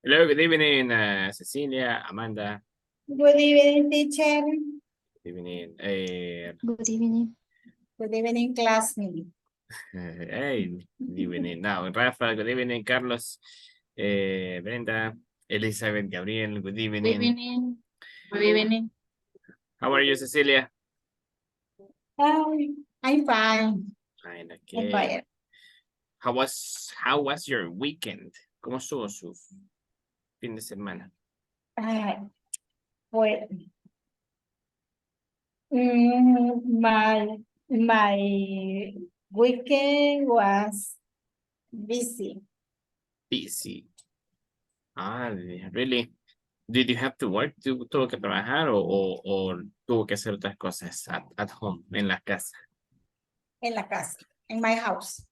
Hello, good evening, Cecilia, Amanda. Good evening, teacher. Good evening. Good evening. Good evening, classmate. Hey, good evening. Now, Rafa, good evening, Carlos. Brenda, Elizabeth, Gabriel, good Good evening. evening. Good evening. How are you, Cecilia? I'm fine. Fine, I'm okay. fine. How was your weekend? ¿Cómo estuvo su fin de semana? Well, my weekend was busy. Busy. Really? Did you have to work? ¿Tuvo que trabajar o tuvo que hacer otras cosas at home, en la casa? En la casa, in my house.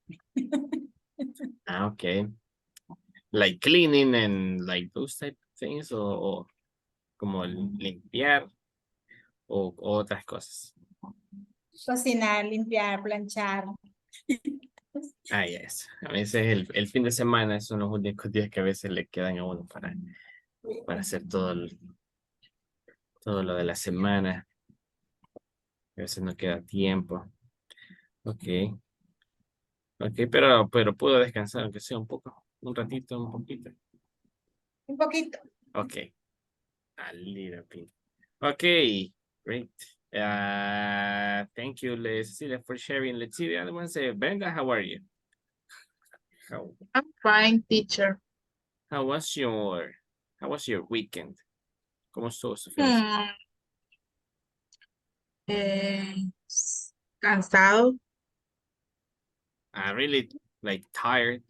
Okay. Like cleaning and like those type of things o como limpiar o otras cosas. Cocinar, limpiar, planchar. Yes. A veces el fin de semana son los únicos días que a veces le quedan a uno para hacer todo lo de la semana. A veces no queda tiempo. Ok. Ok, pero puedo descansar aunque sea un poco, un ratito, un poquito. Un poquito. Ok. A little bit. Okay, great. Thank you, Cecilia, for sharing. Let's see the other one. Say, Brenda, how are you? I'm fine, teacher. How was your weekend? ¿Cómo estuvo su fin de semana? Cansado, Really like tired.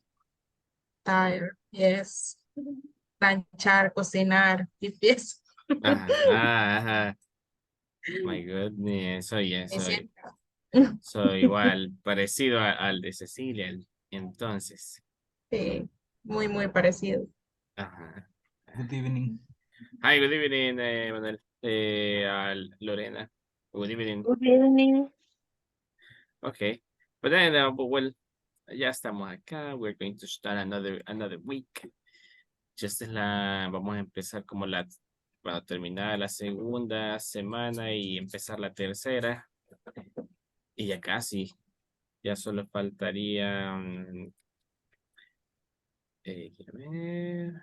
tired, yes. Planchar, cocinar, limpieza. Ajá. My goodness. Me siento. Soy igual, parecido al de Cecilia, entonces. Sí, muy, muy parecido. Ajá. Good evening. Hi, good evening, Manuel. Lorena. Good evening. Good evening. Okay. But then, well, ya estamos acá. We're going to start another week. Vamos a empezar para terminar la segunda semana y empezar la tercera. Y ya casi, ya solo faltaría, quiero ver.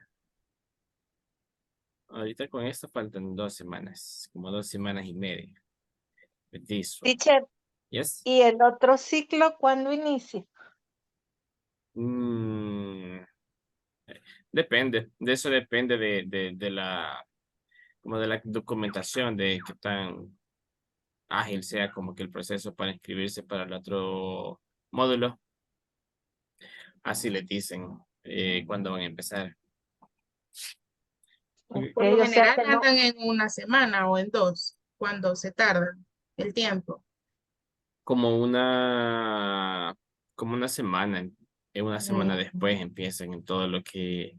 Ahorita con esto faltan 2 semanas, como 2 semanas y media. With this one. Teacher, Yes. ¿y el otro ciclo cuándo inicia? Depende, de eso depende como de la documentación, de qué tan ágil sea como que el proceso para inscribirse para el otro módulo. Así les dicen cuándo van a empezar. Por lo O sea general que no. andan en una semana o en dos, cuando se tarda el tiempo. Como una semana, una semana después empiezan en todo lo que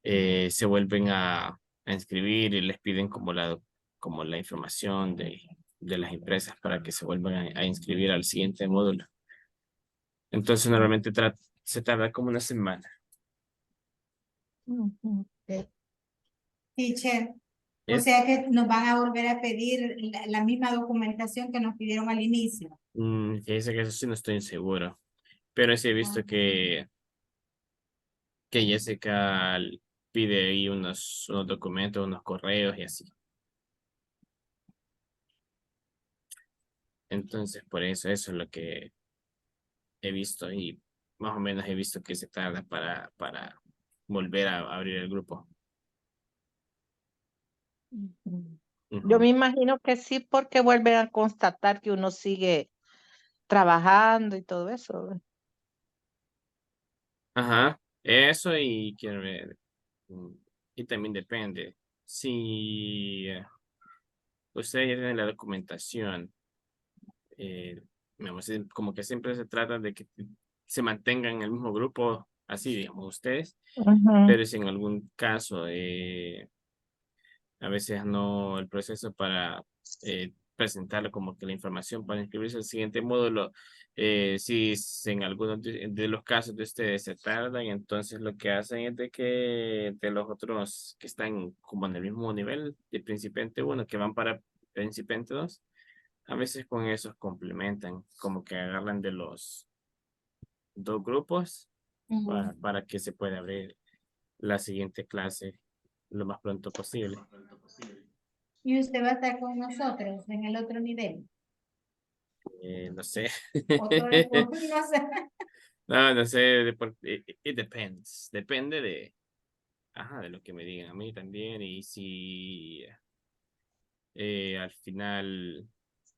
se vuelven a inscribir y les piden como la información de las empresas para que se vuelvan a inscribir al siguiente módulo. Entonces normalmente se tarda como una semana. Teacher. O Yes. sea que nos van a volver a pedir la misma documentación que nos pidieron al inicio. Fíjese que eso sí no estoy seguro, pero sí he visto que Jessica pide ahí unos documentos, unos correos y así. Entonces, por eso es lo que he visto y más o menos he visto que se tarda para volver a abrir el grupo. Yo me imagino que sí, porque vuelven a constatar que uno sigue trabajando y todo eso. Ajá, eso y quiero ver. Y también depende. Si ustedes ya tienen la documentación, digamos, como que siempre se trata de que se mantengan en el mismo grupo, así, digamos, ustedes, pero si en algún caso a veces no, el proceso para presentarle como que la información para inscribirse al siguiente módulo. Si en algunos de los casos de ustedes se tardan, entonces lo que hacen es de que de los otros que están como en el mismo nivel de principiante uno que van para principiante 2 a veces con esos complementan, como que agarran de los dos grupos para que se pueda abrir la siguiente clase lo más pronto posible. Y usted va a estar con nosotros en el otro nivel. No sé. Otro después, no sé. No, no sé, it depends. Depende de lo que me digan a mí también. Y si al final,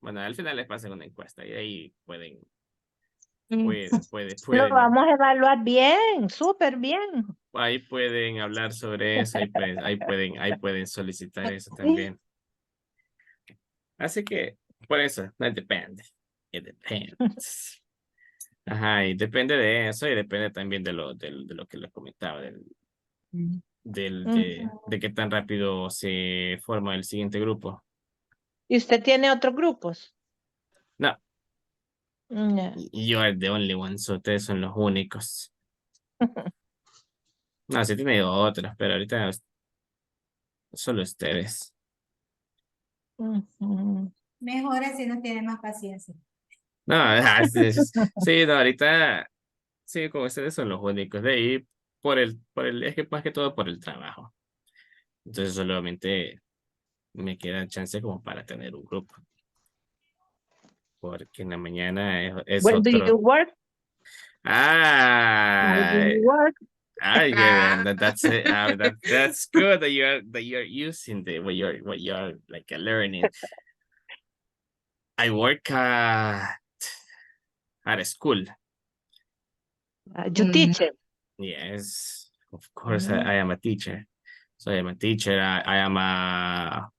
bueno, al final les pasan una encuesta y ahí Mm. Lo pueden, vamos a evaluar bien, súper bien. ahí pueden hablar sobre eso, ahí pueden solicitar eso también. Así que, por eso, no depende. It depends. Ajá, y depende de eso y depende también de lo que les comentaba, de qué tan rápido se forma el siguiente grupo. ¿Y usted tiene otros grupos? No, No. you are the only one, so ustedes son los únicos. No, sí tiene otros, pero ahorita solo ustedes. Ujú. Mejor así nos tiene más paciencia. No, sí, no, ahorita sí, como ustedes son los únicos. De ahí, es que más que todo por el trabajo. Entonces solamente me queda chance como para tener un grupo. Porque en la mañana es When do you otro. work? How do Ah, you work? yeah, Ah, that's it. That's good that you're using what you're like learning. I work at a school. You teach it. Yes, of course Mm. I am a teacher. So I am a teacher. I am a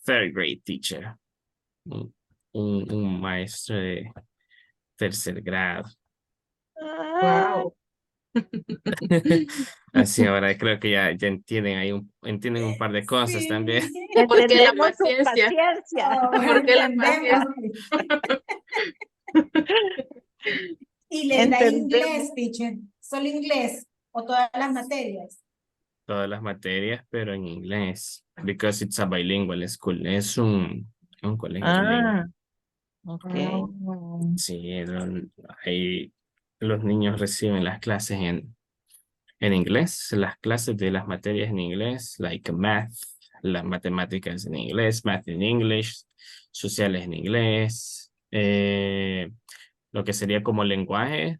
third grade teacher. Un, un maestro de tercer grado. Ah, wow. Así ahora creo que ya entienden entienden un par de cosas también. Sí. Porque la entendemos su paciencia, paciencia. Ahora porque la entendemos. paciencia. Y les da Entendemos. inglés, teacher. Solo inglés o todas las materias. Todas las materias, pero en inglés. Because it's a bilingual school. Un colegio bilingüe. Ah, ok. Ah, Sí, ahí los niños reciben las clases en inglés, las clases de las materias en inglés, like math, las matemáticas en inglés, math in English, sociales en inglés, lo que sería como lenguaje,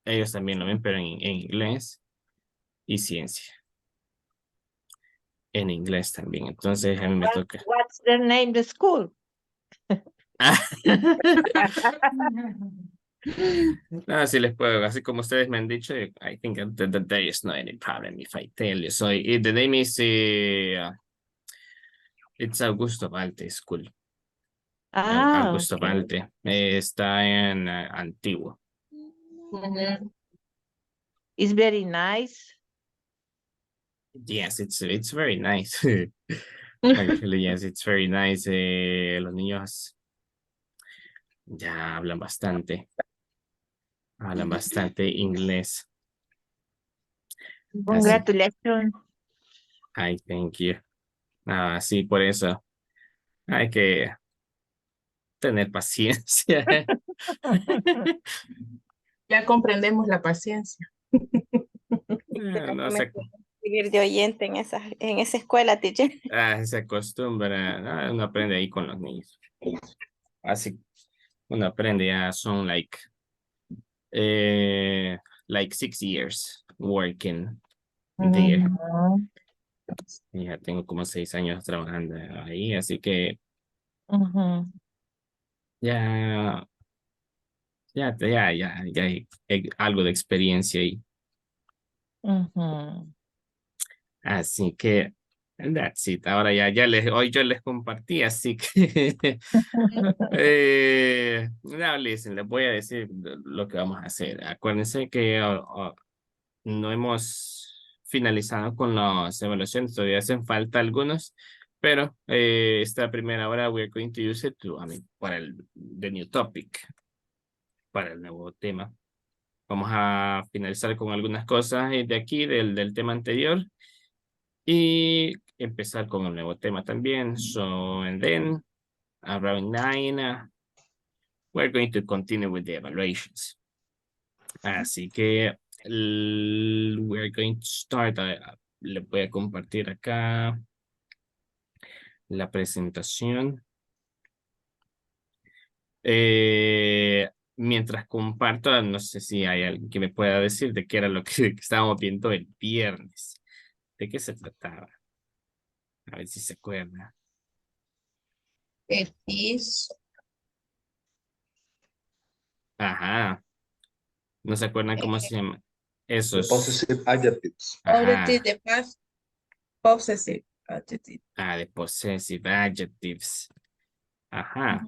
ellos también lo ven, pero en inglés, y ciencia, en inglés también. Entonces a mí me toca. What's the name of the school? No, sí les puedo, así como ustedes me han dicho, I think that there is no any problem if I tell you. So the name is, it's Augusto Valte School. Ah, Augusto ok. Valte. Está en Antiguo. ujú. It's very nice. Yes, it's very nice. Actually, yes, it's very nice. Los niños ya hablan bastante inglés. Así, Congratulations. I thank you. Ah, sí, por eso hay que tener paciencia. Ya comprendemos la paciencia. ¿Será No que me sé, puedo inscribir de oyente en esa escuela, teacher? se acostumbra, uno aprende ahí con los niños. Así, uno aprende ya, son like 6 years working there. Ujú. Ya tengo como 6 años trabajando ahí, así que Ujú, ya, ya hay algo de experiencia ahí. ujú. Así que, that's it. Ahora hoy yo les compartí, así que, no, listen, les voy a decir lo que vamos a hacer. Acuérdense que no hemos finalizado con las evaluaciones, todavía hacen falta algunos, Pero esta primera hora we're going to use it to, para the new topic, para el nuevo tema. Vamos a finalizar con algunas cosas de aquí, del tema anterior. Y empezar con el nuevo tema también. So, and then, around 9, we're going to continue with the evaluations. Así que, we're going to start. Le voy a compartir acá la presentación. Mientras comparto, no sé si hay alguien que me pueda decir de qué era lo que estábamos viendo el viernes. ¿De qué se trataba? A ver si se acuerda. It is Ajá. ¿No se acuerdan cómo se llama? The Esos. possessive adjectives. already Ajá. the past possessive adjective. The possessive adjectives. Ajá.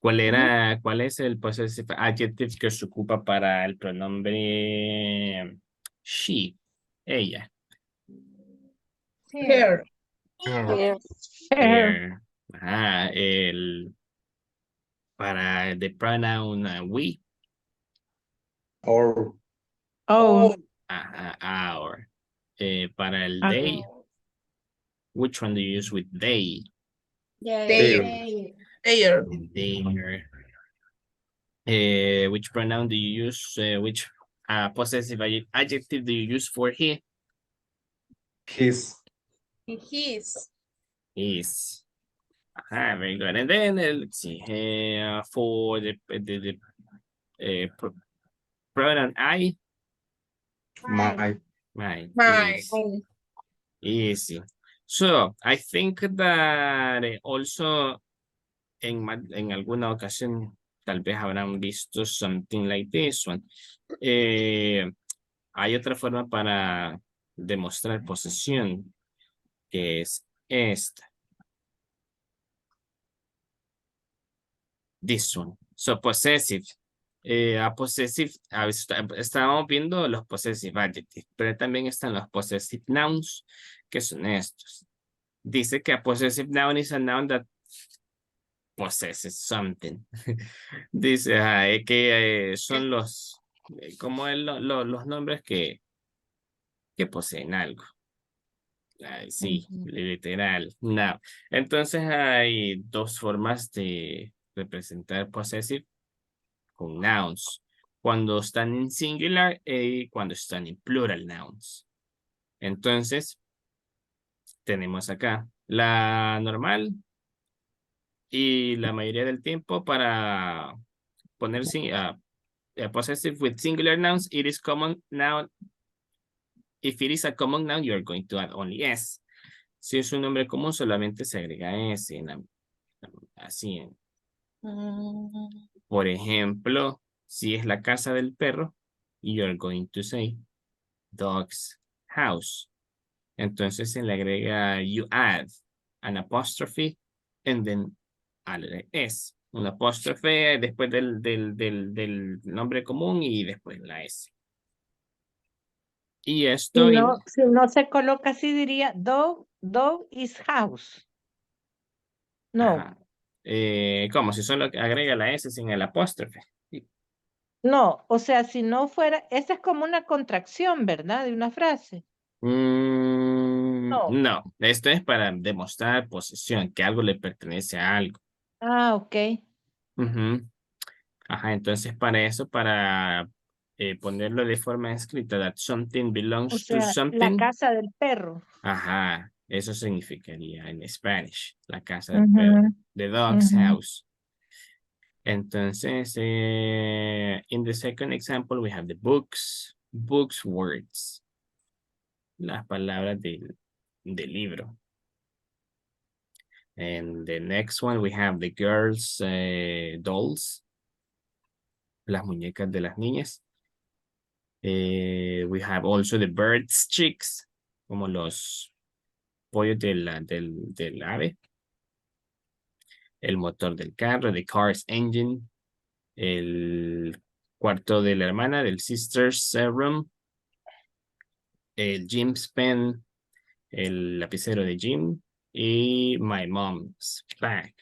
¿Cuál es el possessive adjective que se ocupa para el pronombre she? Ella. Her. Here. Her. Ajá. Para the pronoun we. Or Oh, Ajá. Our. Para el ah, they. Which one do you use with they? Their. Their. Their. Which pronoun do you use? Which possessive adjective do you use for he? his. His. Is. Very good. And then let's see. For the pronoun I. My. My. My. Is. Easy. So I think that also en alguna ocasión tal vez habrán visto something like this one. Hay otra forma para demostrar posesión, que es esta. This one. So possessive. A possessive, estábamos viendo los possessive adjectives, pero también están los possessive nouns, que son estos. Dice que a possessive noun is a noun that possesses something. Dice que son los, como los nombres que poseen algo. Sí, literal. No. Entonces hay dos formas de representar possessive con nouns. Cuando están en singular y cuando están en plural nouns. Entonces, tenemos acá la normal y la mayoría del tiempo para poner possessive with singular nouns, it is common noun. If it is a common noun, you're going to add only S. Si es un nombre común, solamente se agrega S. Así. Por ejemplo, si es la casa del perro, you're going to say dog's house. Entonces se le agrega, you add an apostrophe and then S. Un apóstrofe después del nombre común y después la S. Y esto... si no se coloca así, diría dog is house. No, Ajá. ¿Cómo? Si solo agrega la S sin el apóstrofe. no, o sea, si no fuera, esa es como una contracción, ¿verdad? De una frase. No. No, esto es para demostrar posesión, que algo le pertenece a algo. Ah, ok. Ujú. Ajá, entonces para eso, para ponerlo de forma escrita, that something O belongs to sea, la something. casa del perro. Ajá, eso significaría en Spanish, la casa del perro. The dog's house. Entonces, in the second example, we have the books words. Las palabras del libro. And the next one, we have the girls' dolls. Las muñecas de las niñas. We have also the birds' chicks, como los pollos del ave. El motor del carro, the car's engine. El cuarto de la hermana, del sister's room. El Jim's pen, el lapicero de Jim. y my mom's bag.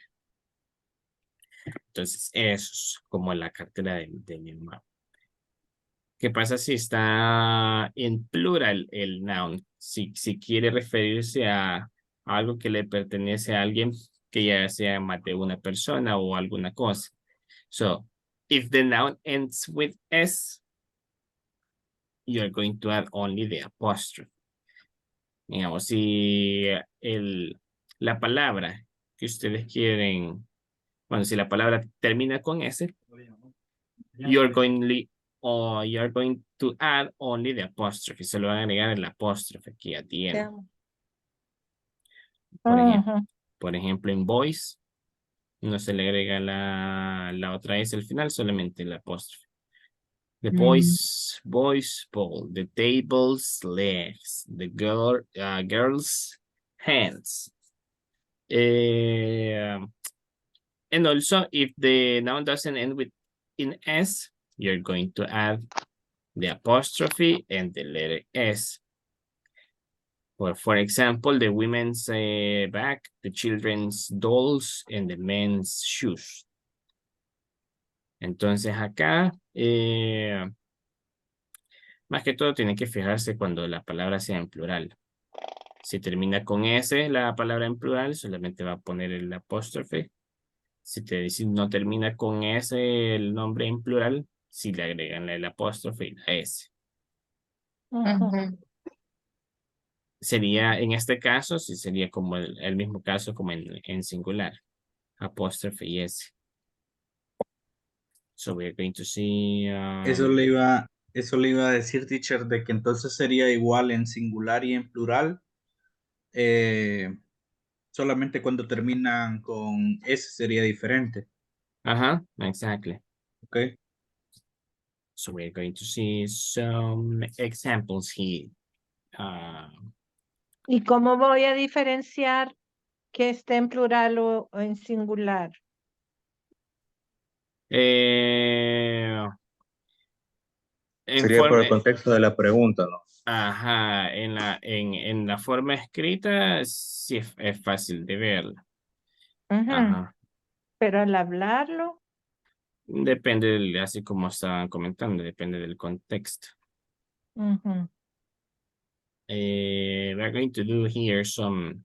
Entonces, eso es como la cartera de mi mamá. ¿Qué pasa si está en plural el noun? Si quiere referirse a algo que le pertenece a alguien que ya sea más de una persona o alguna cosa. So, if the noun ends with S, you're going to add only the apostrophe. Digamos, si la palabra que ustedes quieren, bueno, si la palabra termina con S, you're going to add only the apostrophe. Se lo van a agregar el apóstrofe que ya tiene. Ujú. Por ejemplo, en voice, no se le agrega la otra S al final, solamente el apóstrofe. The boys ball, the table's legs, the girl's hands. And also, if the noun doesn't end with in S, you're going to add the apostrophe and the letter S. Or for example, the women's bag, the children's dolls, and the men's shoes. Entonces acá, más que todo tienen que fijarse cuando la palabra sea en plural. Si termina con S la palabra en plural, solamente va a poner el apóstrofe. Si no termina con S el nombre en plural, si le agregan el apóstrofe y la S. Ujú. Sería, en este caso, sí sería como el mismo caso como en singular. Apóstrofe y S. So we're going to see... Eso le iba a decir, teacher, de que entonces sería igual en singular y en plural, solamente cuando terminan con S sería diferente, exactly. ¿ok? So we're going to see some examples here. ¿Y cómo voy a diferenciar que esté en plural o en singular? En Sería por forma, el contexto de la pregunta, ¿no? ajá, en la forma escrita sí es fácil de verla. Ujú. Ajá. Pero al hablarlo, Depende, así como estaban comentando, depende del contexto. ujú. We're going to do here some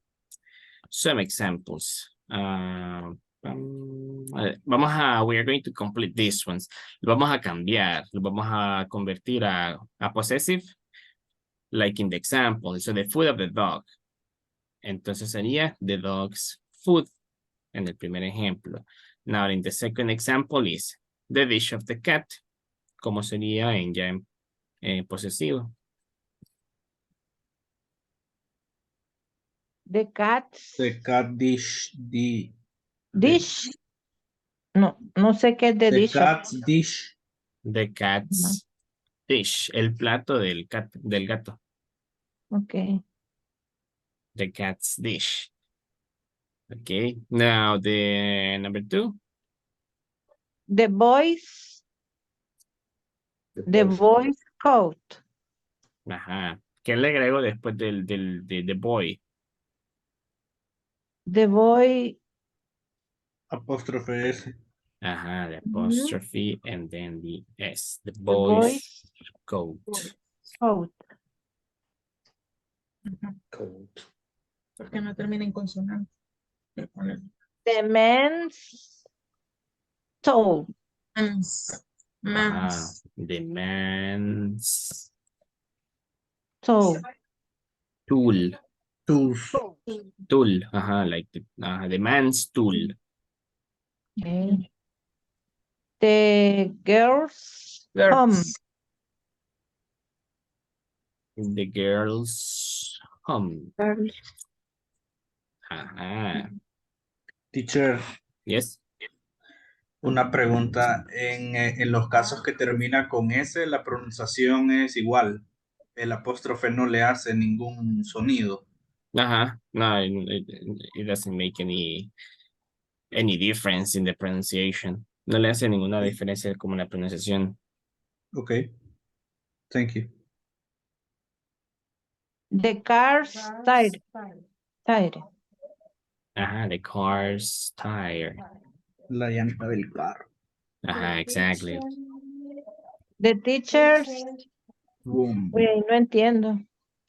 examples. We are going to complete these ones. Lo vamos a cambiar, lo vamos a convertir a possessive, like in the example. So the food of the dog. Entonces sería the dog's food en el primer ejemplo. Now in the second example is the dish of the cat. ¿Cómo sería en ya en posesivo? The cat's The cat dish, dish. No, no sé qué es the the dish of. cat's dish. The cat's dish. El plato del gato. Ok. The cat's dish. Okay. Now the number 2. The boy's coat. Ajá. ¿Qué le agrego después de the boy? The boy. Apóstrofe S. Ajá, the Ujú. apostrophe and then the S. The The boy's boy's coat. coat. Coat. Porque no termina en consonante. Voy a poner The man's toe. mans. Ajá. Mans. The man's Toe. tool. Tools. Tool. Ajá, like the man's tool. Okay. The girl's home. Girls. The girl's home. Ajá. Teacher, Yes. una pregunta. En los casos que termina con S, la pronunciación es igual. El apóstrofe no le hace ningún sonido. Ajá. No, it doesn't make any difference in the pronunciation. No le hace ninguna diferencia como la pronunciación. Ok. Thank you. The car's tire. Tire. Ajá, the car's tire. La llanta del carro. Ajá, exactly. The teachers, Room. no entiendo.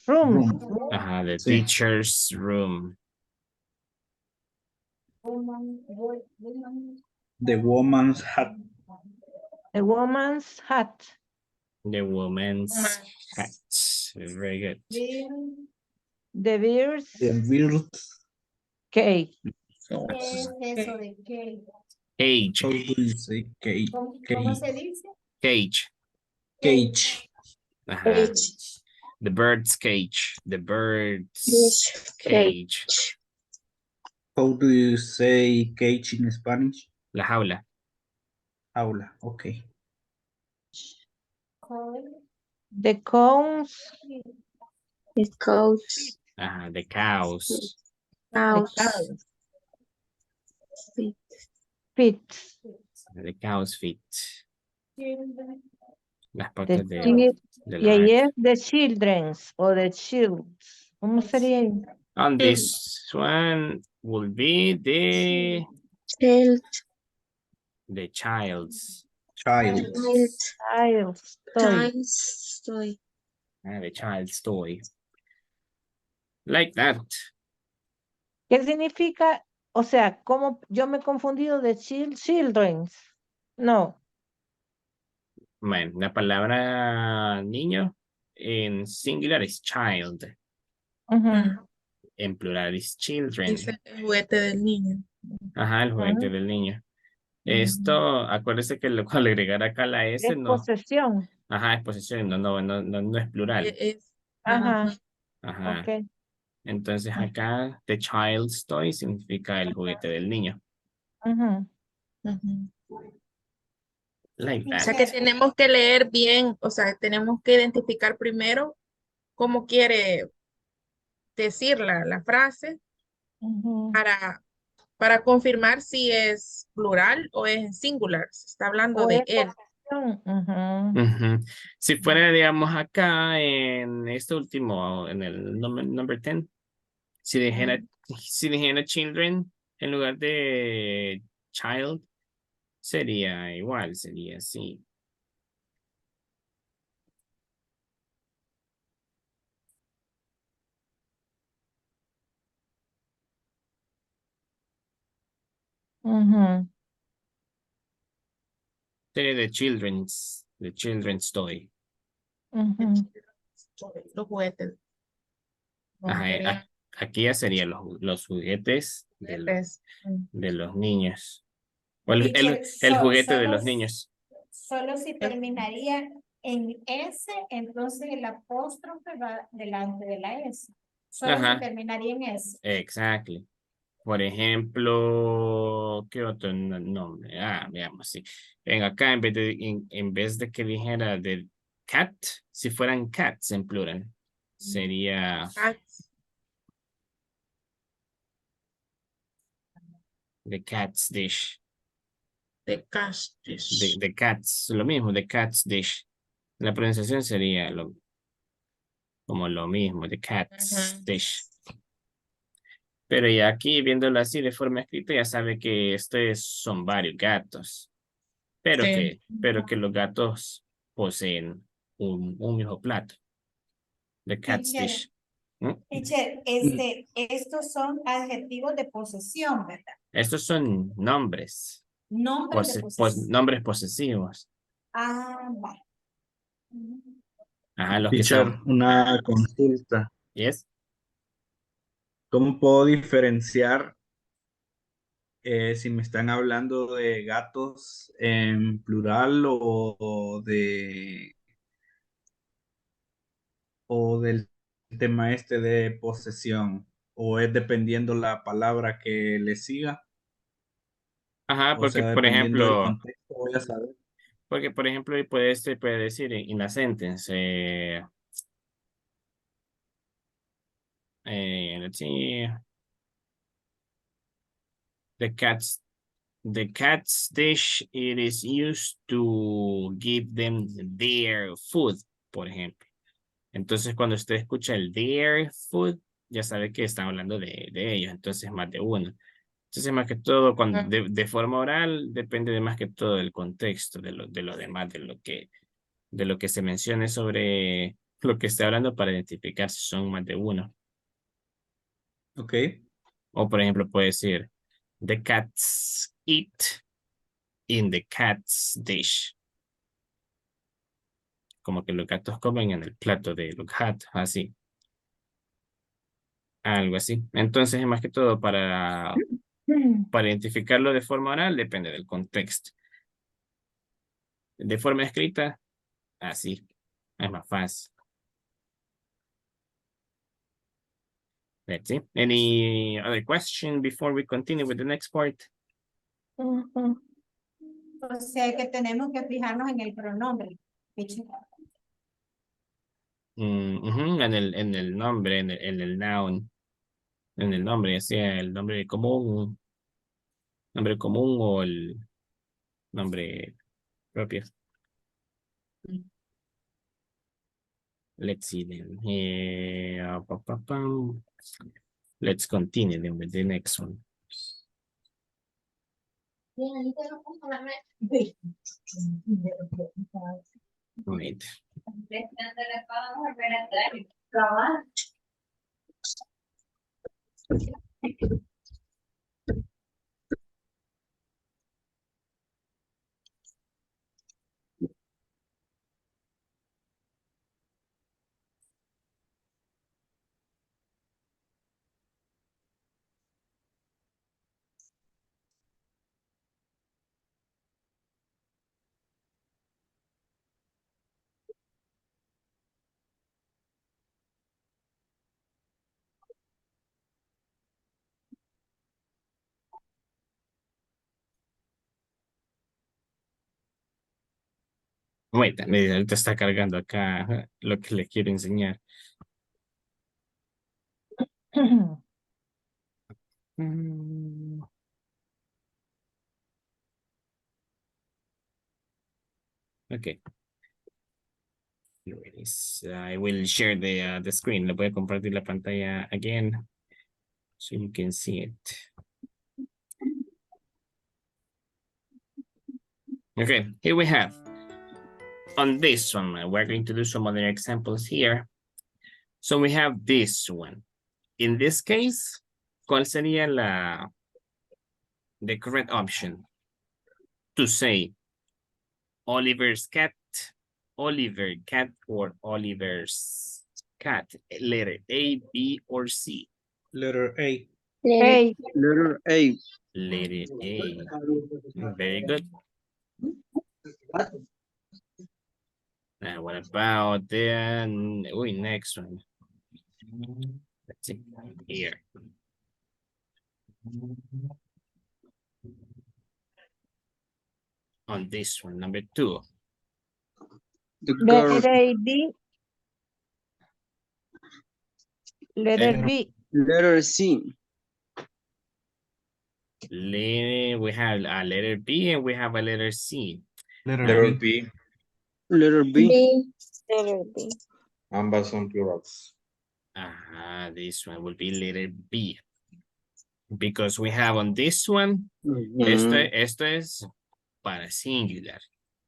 Room. Room. Ajá, the Sí. teacher's room. The woman's hat. A woman's hat. The woman's Woman's. hat. Very good. The beer's The bird's cage. ¿Qué es eso de qué? Cage. How do you say cage? ¿Cómo se dice? Cage. Cage. Ajá. The bird's cage. The bird's cage. How do you say cage in Spanish? La jaula. Aula. Okay. The cows. The coach. Ajá, the cows. The House. cows. Feet. Feet. The cow's feet. Las The patas de la y ahí vaca. es the children's o the child's. ¿Cómo sería ahí? On this one will be Child. the child's. Child. Child's toy. Child's toy. The child's toy. Like that. ¿Qué significa? O sea, ¿cómo yo me he confundido de children's? No. Bueno, la palabra niño en singular es child. Ujú. En plural es children. Dice el juguete del niño. Ajá, el juguete Ujú. del niño. Esto, acuérdese que al agregar acá la S, Es no. posesión. Ajá, es posesión, no es plural. Es, Ajá. Ajá. Ok. Entonces acá, the child's toy significa el juguete del niño. Ujú. ujú. Like O that. sea que tenemos que leer bien, o sea, tenemos que identificar primero cómo quiere decir la frase Ujú. para confirmar si es plural o es en singular. Se está hablando O de es él. posesión. Ujú. Ujú. Si fuera, digamos, acá en este último, en el number 10, si dijera children en lugar de child, sería igual, sería así. Ujú. Sería the children's toy. Ujú. Los juguetes. No, Ajá, serían aquí ya serían los juguetes juguetes. de los niños. O Teacher, el juguete de los niños. solo si terminaría en S, entonces el apóstrofe va delante de la S. Solo si Ajá, terminaría en S. exactly. Por ejemplo, ¿qué otro nombre? Veamos, sí. Acá en vez de que dijera de cat, si fueran cats en plural, sería Cats, the cat's dish. de castis. The cats, lo mismo, the cat's dish. La pronunciación sería como lo mismo, the cat's dish. Pero ya aquí, viéndolo así de forma escrita, ya sabe que son varios gatos. Pero Sí. que los gatos poseen un mismo plato. The cat's Teacher, dish. ¿Mm? teacher, estos son adjetivos de posesión, ¿verdad? Estos son nombres. Nombres de posesión. Nombres posesivos. Va. Ajá, los que Teacher, son. una consulta. ¿Yes? ¿Cómo puedo diferenciar si me están hablando de gatos en plural o del tema este de posesión? ¿O es dependiendo la palabra que le siga? Ajá, O sea, dependiendo del contexto, voy a saber. porque por ejemplo, se puede decir in a sentence. Let's see. The cat's dish, it is used to give them their food, por ejemplo. Entonces, cuando usted escucha el their food, ya sabe que están hablando de ellos, entonces más de uno. Entonces, más que todo, cuando, de forma oral, depende de más que todo del contexto, de lo demás, de lo que se mencione sobre lo que esté hablando para identificar si son más de uno. Ok. O, por ejemplo, puede decir, the cats eat in the cat's dish. Como que los gatos comen en el plato de los gatos, así. Algo así. Entonces, más que todo, para identificarlo de forma oral, depende del contexto. De forma escrita, así. Es más fácil. Let's see. Any other question before we continue with the next part? Ujú. O sea que tenemos que fijarnos en el pronombre. Ujú, en el nombre, en el noun, en el nombre, ya sea el nombre común o el nombre propio. Let's see then. Let's continue then with the next one. Wait. Wait, ahorita está cargando acá lo que le quiero enseñar. Mm, Okay. Here it is. I will share the screen. Le voy a compartir la pantalla again so you can see it. Okay, here we have. On this one, we're going to do some other examples here. So we have this one. In this case, ¿cuál sería the correct option? To say Oliver's cat, Oliver cat, or Oliver's cat. Letter A, B, or C. Letter A. Hey, Letter A. Letter A. Very good. What about then? Next one. Let's see here. On this one, number 2. The girl. letter A, B. Letter B. Letter C. We have a letter B and we have a letter C. Letter B. Letter B. Letter B. Ambas son plurals. This one will be letter B. Because we have on this one, Mhm. esto es para singular,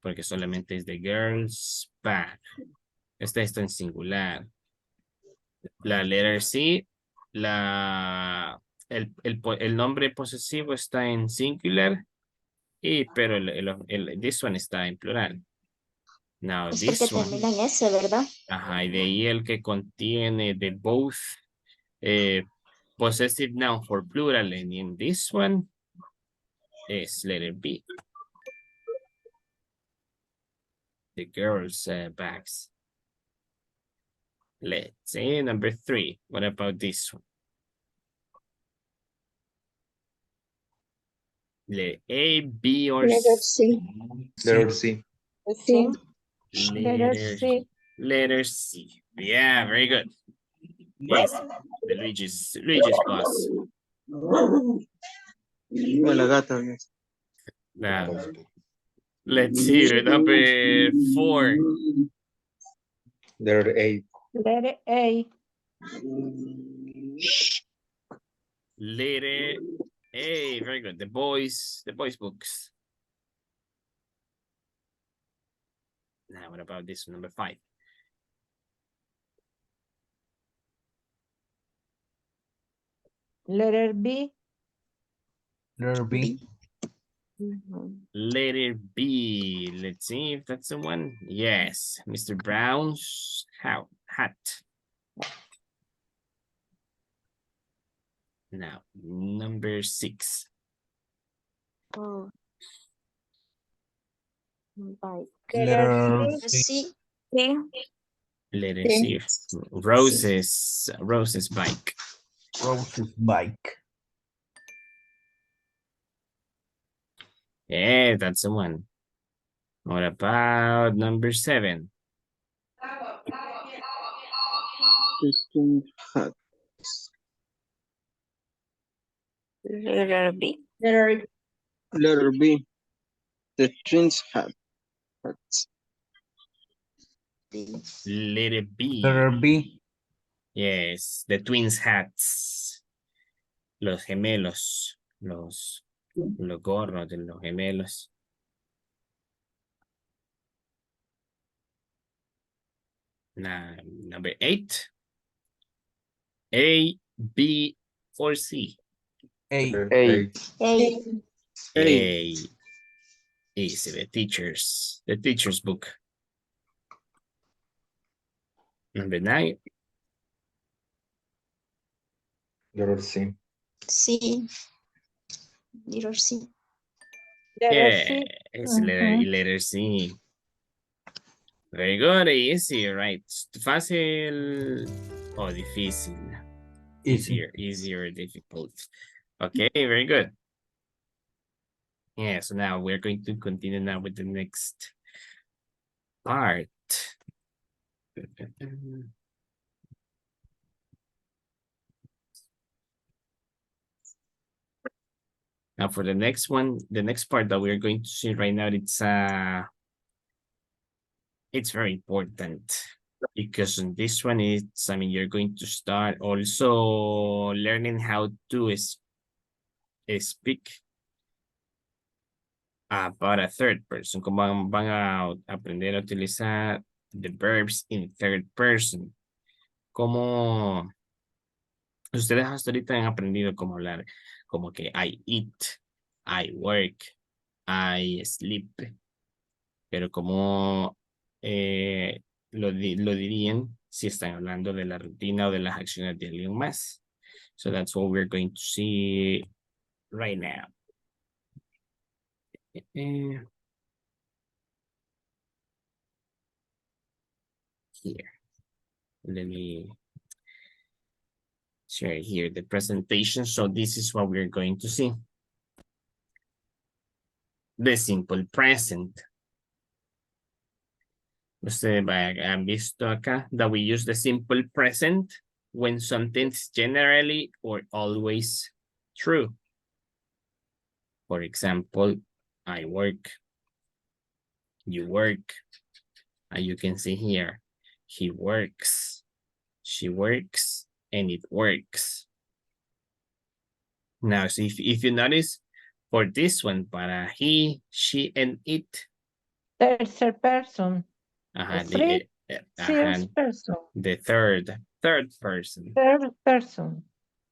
porque solamente es the girl's bag. Está en singular. La letter C, el nombre posesivo está en singular, pero this one está en plural. Now, Es this porque one, termina en S, ¿verdad? y de ahí el que contiene de both possessive noun for plural, and in this one is letter B. The girls' bags. Let's see, number 3. What about this one? Letter A, B, or Letter C? C. Letter C. Sí. Letter C. Letter C. Yeah, very good. Yes, the Luigi's boss. La gata. Now, let's see, number 4. Letter A. Letter A. Letter A, very good. The boys books. Now, what about this one, number 5? Letter B. Letter B. Letter B. Let's see if that's the one. Yes, Mr. Brown's hat. Now, number 6. Oh. Bike. Letter C. C. Sí. Letter C. Rose's bike. Rose's bike. Yeah, that's the one. What about number 7? The twins hat. Letter B. Letter B. The twins hat. Hats. Letter B. Letter B. Yes, the twins hats. Los gemelos. Los gorros de los gemelos. Now, number 8. A, B, or C? A. A. A. A. Easy, the teacher's book. Number 9. Letter C. C. Letter C. Letter Yeah, C. it's letter C. Very good, easy, right? Fácil o difícil? Easy. Easier or difficult? Okay, very good. Yeah, so now we're going to continue now with the next part. Now for the next one, the next part that we're going to see right now, it's very important because in this one you're going to start also learning how to speak about a third person. Como van a aprender a utilizar the verbs in third person. Como ustedes hasta ahorita han aprendido cómo hablar, como que I eat, I work, I sleep. Pero como lo dirían si están hablando de la rutina o de las acciones de alguien más. So that's what we're going to see right now. Here. Let me share here the presentation. So this is what we're going to see. The simple present. Ustedes han visto acá that we use the simple present when something's generally or always true. For example, I work, you work, and you can see here, he works, she works, and it works. Now, so if you notice, for this one, para he, she, and it. Third person. The person. The third person. Third person.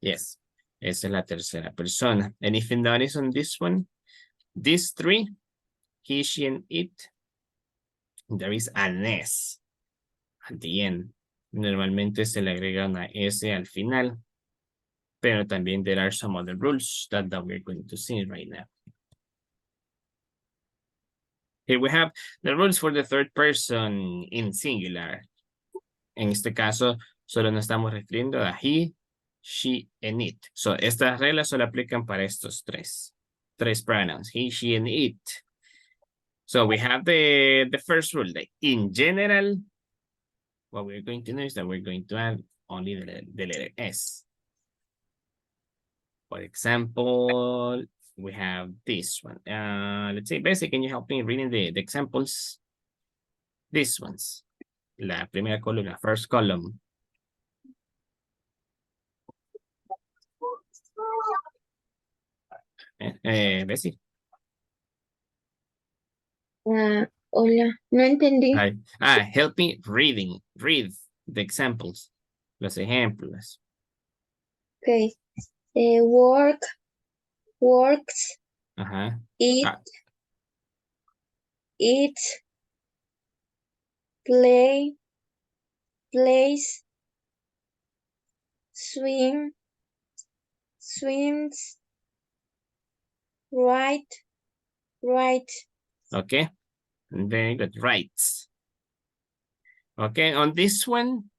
Yes, esa es la tercera persona. And if you notice on this one, these 3, he, she, and it, there is an S at the end. Normalmente se le agrega una S al final. Pero también there are some other rules that we're going to see right now. Here we have the rules for the third person in singular. En este caso, solo nos estamos refiriendo a he, she, and it. So, estas reglas solo aplican para estos tres pronouns, he, she, and it. So, we have the first rule, that in general, what we're going to do is that we're going to add only the letter S. For example, we have this one. Let's say, Bessie, can you help me reading the examples? These ones. La primera columna, first column. Bessie. Hola, no entendí. Hi. Help me reading. Read the examples. Los ejemplos. Okay. Work, works, Ajá. eat, Ah, eat, play, plays, swim, swims, write, write. okay. Very good. Right. Okay. On this one,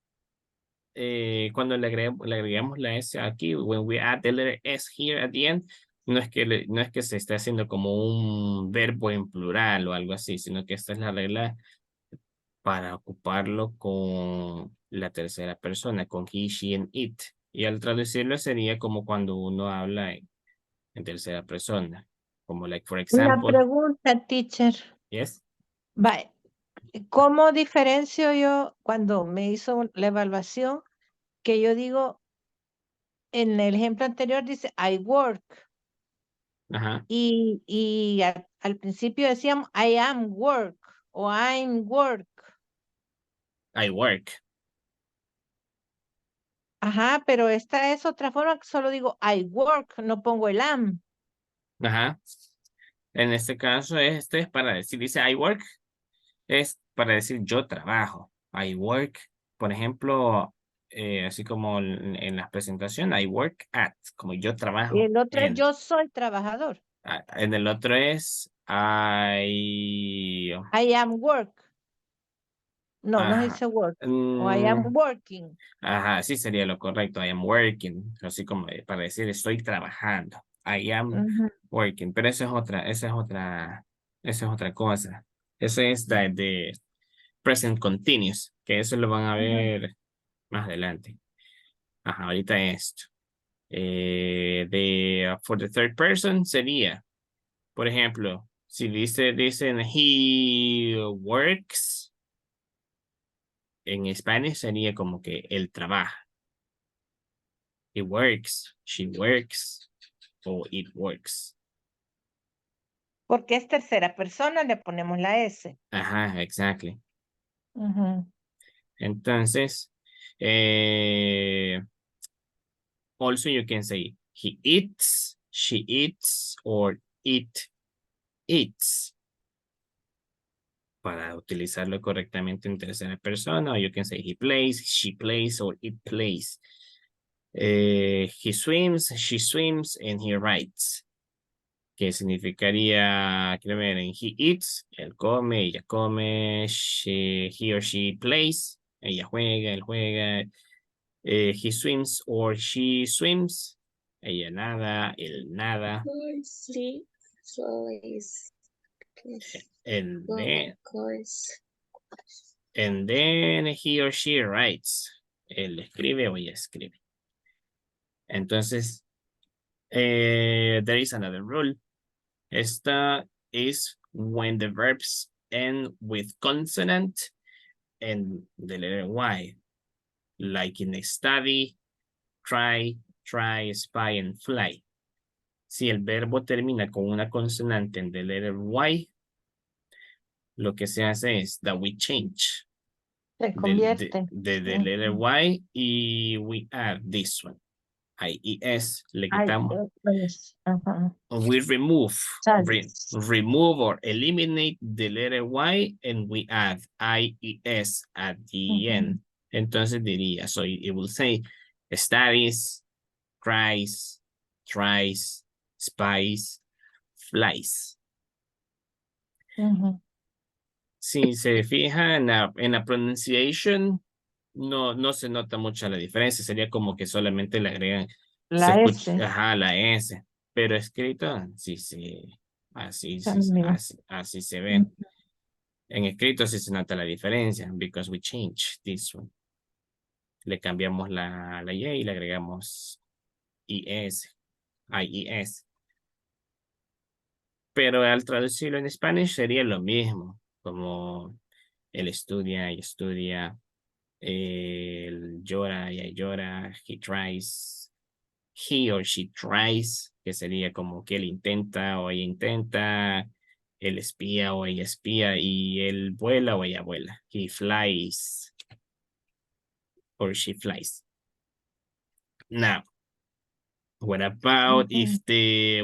cuando le agregamos la S aquí, when we add the letter S here at the end, no es que, no es que se esté haciendo como un verbo en plural o algo así, sino que esta es la regla para ocuparlo con la tercera persona, con he, she, and it. Y al traducirlo sería como cuando uno habla en tercera persona, como like, for Una example, pregunta, teacher. yes, Vale. ¿Cómo diferencio yo cuando me hizo la evaluación que yo digo, en el ejemplo anterior dice I work ajá, y al principio decíamos I am work o I'm work? I work, Ajá, pero esta es otra forma que solo digo I work, no pongo el am. ajá. En este caso, este es para decir, dice I work, es para decir yo trabajo. I work, por ejemplo, así como en la presentación, I work at, como yo Y trabajo el otro es en. yo soy trabajador. En el otro es I am work. No, no ajá, dice work. O I am mm, working. ajá, sí sería lo correcto. I am working, así como para decir estoy trabajando. I am Ujú, working, pero esa es otra cosa. Eso es de present continuous, que eso lo van a ujú. ver más adelante. Ajá, ahorita esto. For the third person sería, por ejemplo, si dicen he works, en español sería como que él trabaja. He works, she works, o it works. Porque es tercera persona, le ponemos la S. Ajá, exactly. Ujú. Entonces, also you can say he eats, she eats, or it eats. Para utilizarlo correctamente en tercera persona, o you can say he plays, she plays, or it plays. He swims, she swims, and he writes. Que significaría, quiero ver, en he eats, él come, ella come, he or she plays, ella juega, él juega, he swims or she swims, ella nada, él nada, Sleep, plays, and then, goes. and then he or she writes, él escribe o ella escribe. Entonces, there is another rule. Esta is when the verbs end with consonant and the letter Y, like in study, try, spy, and fly. Si el verbo termina con una consonante en the letter Y, lo que se hace es that we change Se convierte. the letter Y y we add this one. IES, le Ay, quitamos. pues, ajá. We remove, Chance. remove or eliminate the letter Y and we add IES at the Ujú, end. Entonces diría, so it will say studies, cries, tries, spies, flies. ujú. Si se fija en la pronunciation, no se nota mucho la diferencia. Sería como que solamente le agregan, se La escucha, S ajá, la S. Pero escrito, sí, sí, también. así se ven. Ujú, En escrito sí se nota la diferencia, because we change this one. Le cambiamos la Y y le agregamos IS, IES. Pero al traducirlo en español sería lo mismo, como él estudia y estudia, él llora y llora, he tries, he or she tries, que sería como que él intenta o ella intenta, él espía o ella espía, y él vuela o ella vuela. He flies or she flies. Now, what about if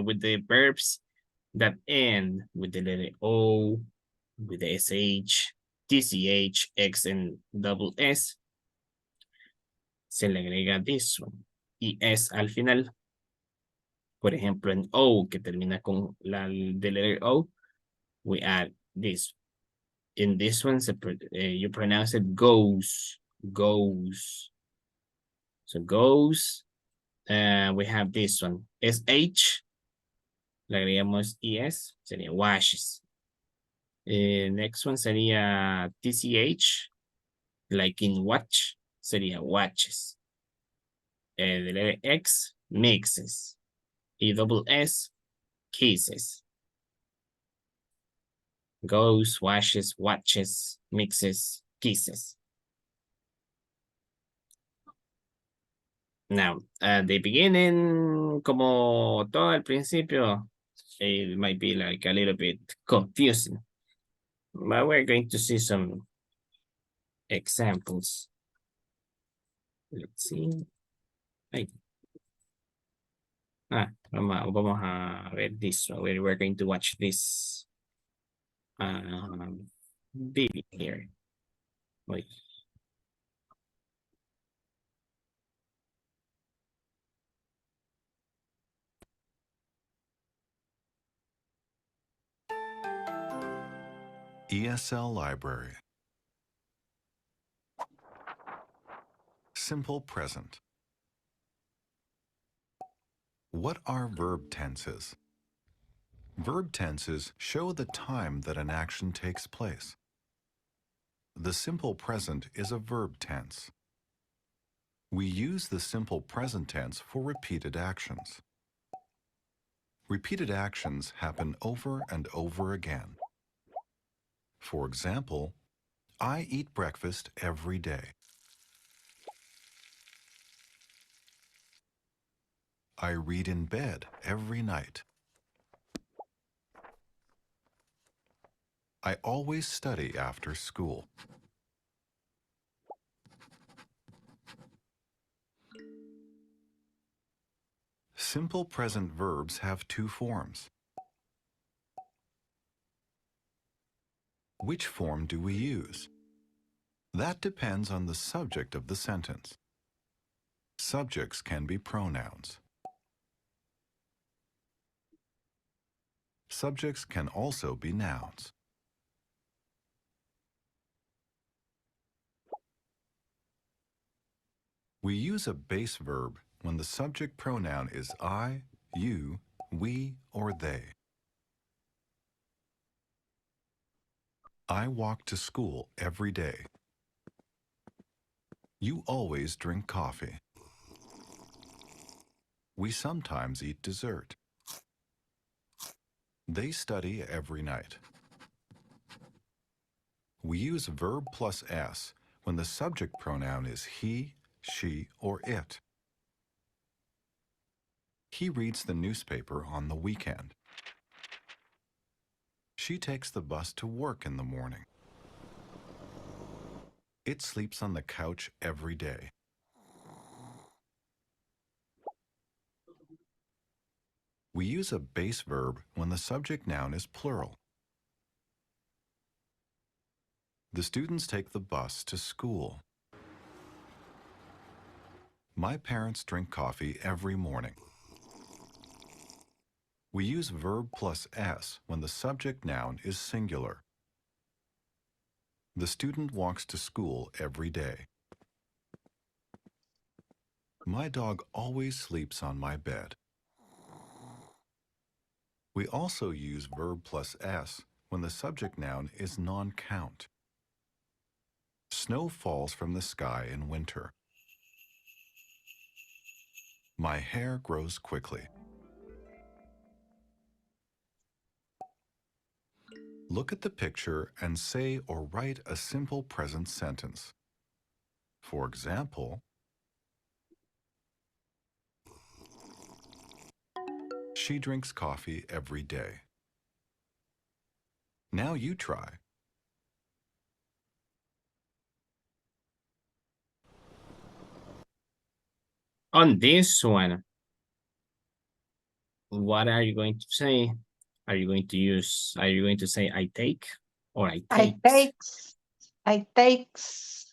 with the verbs that end with the letter O, with the SH, TCH, X, and double S? Se le agrega this one y S al final. Por ejemplo, en O, que termina con the letter O, we add this. In this one, you pronounce it goes, goes. So goes, we have this one. SH, le agregamos ES, sería washes. Next one sería TCH, like in watch, sería watches. The letter X, mixes. Y double S, kisses. Goes, washes, watches, mixes, kisses. Now, at the beginning, como todo al principio, it might be like a little bit confusing. But we're going to see some examples. Let's see. Ay. Vamos a ver this one. We're going to watch this video here. Wait. ESL Library. Simple present. What are verb tenses? Verb tenses show the time that an action takes place. The simple present is a verb tense. We use the simple present tense for repeated actions. Repeated actions happen over and over again. For example, I eat breakfast every day. I read in bed every night. I always study after school. Simple present verbs have two forms. Which form do we use? That depends on the subject of the sentence. Subjects can be pronouns. Subjects can also be nouns. We use a base verb when the subject pronoun is I, you, we, or they. I walk to school every day. You always drink coffee. We sometimes eat dessert. They study every night. We use verb plus S when the subject pronoun is he, she, or it. He reads the newspaper on the weekend. She takes the bus to work in the morning. It sleeps on the couch every day. We use a base verb when the subject noun is plural. The students take the bus to school. My parents drink coffee every morning. We use verb plus S when the subject noun is singular. The student walks to school every day. My dog always sleeps on my bed. We also use verb plus S when the subject noun is non-count. Snow falls from the sky in winter. My hair grows quickly. Look at the picture and say or write a simple present sentence. For example, She drinks coffee every day. Now you try. On this one, what are you going to say? Are you going to say I take or I I takes? takes. I takes.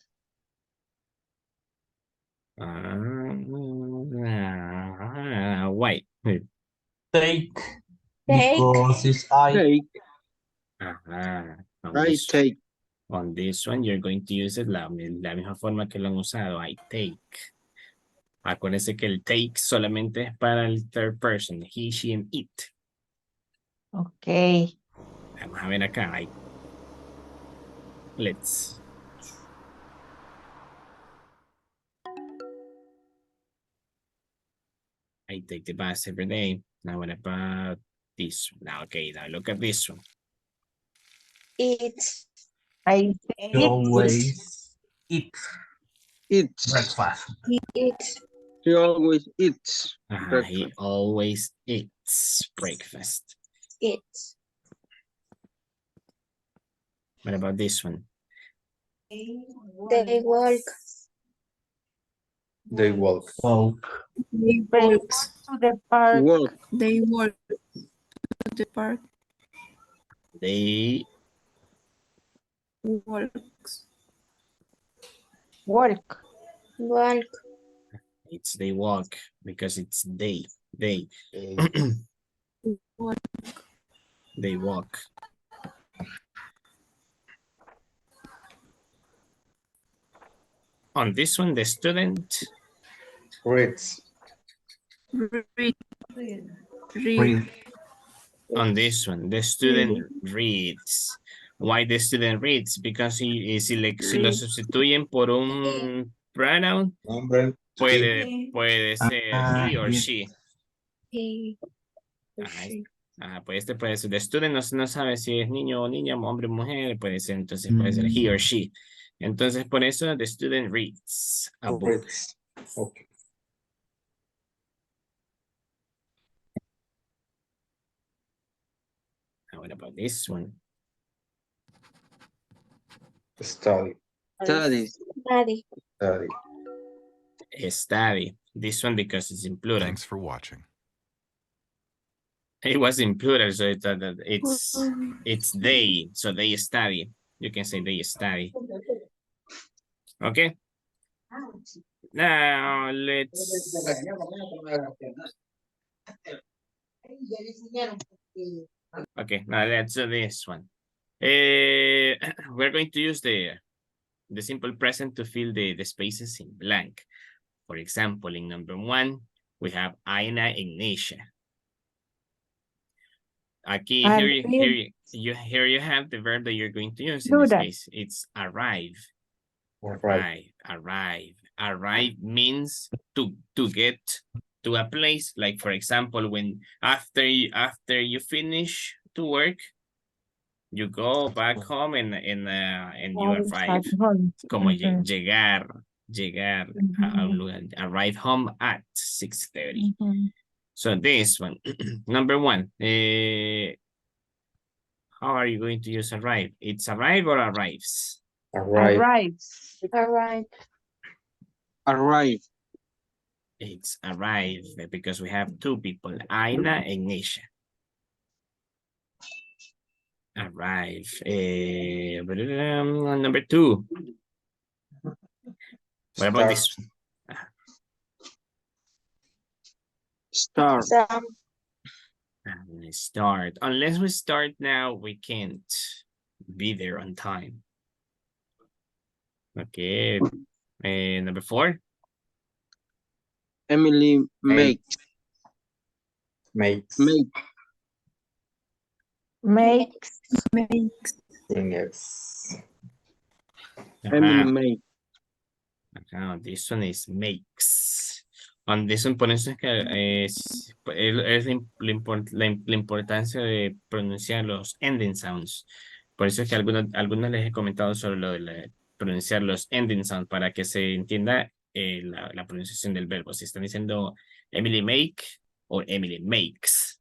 Why? Take, Take. because it's I. Take. On I this, take. on this one, you're going to use it la misma forma que lo han usado. I take. Acuérdense que el take solamente es para el third person. He, she, and it. Ok. Vamos a ver acá. Let's. I take the bus every day. Now what about this one? Now, okay, now look at this one. Eat. I You eat. always eat Eats. breakfast. Eat. He always eats He breakfast. always eats breakfast. Eat. What about this one? They walk. They walk. Walk. They They walk. walk to the park. Walk. They walk to the park. They Walks. Work. Walk. they walk because it's they Walk. they walk. On this one, the student Reads. Read. Read. Read. on this one, the student reads. Why the student reads? Because si lo sustituyen por un pronoun, Nombre. puede ser he or bien. she. He. Pues este puede ser, the student no sabe si es niño o niña, hombre o mujer, puede ser, entonces puede ser he or she. Entonces, por eso, the student reads a book. Reads. Okay. What about this one? Study. Study. Daddy. Study. Study. This one because it's in plural. Thanks for watching. It was in plural, so it's they, so they study. You can say they study. Okay. Now let's. Okay, now let's do this one. We're going to use the simple present to fill the spaces in blank. For example, in number 1, we have Aina Ignatia. Aquí, here you have the verb that you're going to use in this case. It's arrive. Arrive means to get to a place. Like, for example, when after you finish to work, you go back home and you arrive. Como llegar a un lugar. Arrive home at 6:30. So this one, number 1, how are you going to use arrive? It's arrive or arrives? Arrives. Arrive. Arrive. It's arrive because we have 2 people, Aina and Nisha. Arrive. Number 2. What about this one? Start. Start. Unless we start now, we can't be there on time. Okay. Number 4. Emily makes. Makes. Yes. Emily makes. This one is makes. On this one, por eso es que es la importancia de pronunciar los ending sounds. Por eso es que algunos les he comentado sobre lo de pronunciar los ending sounds para que se entienda la pronunciación del verbo. Si están diciendo Emily make o Emily makes.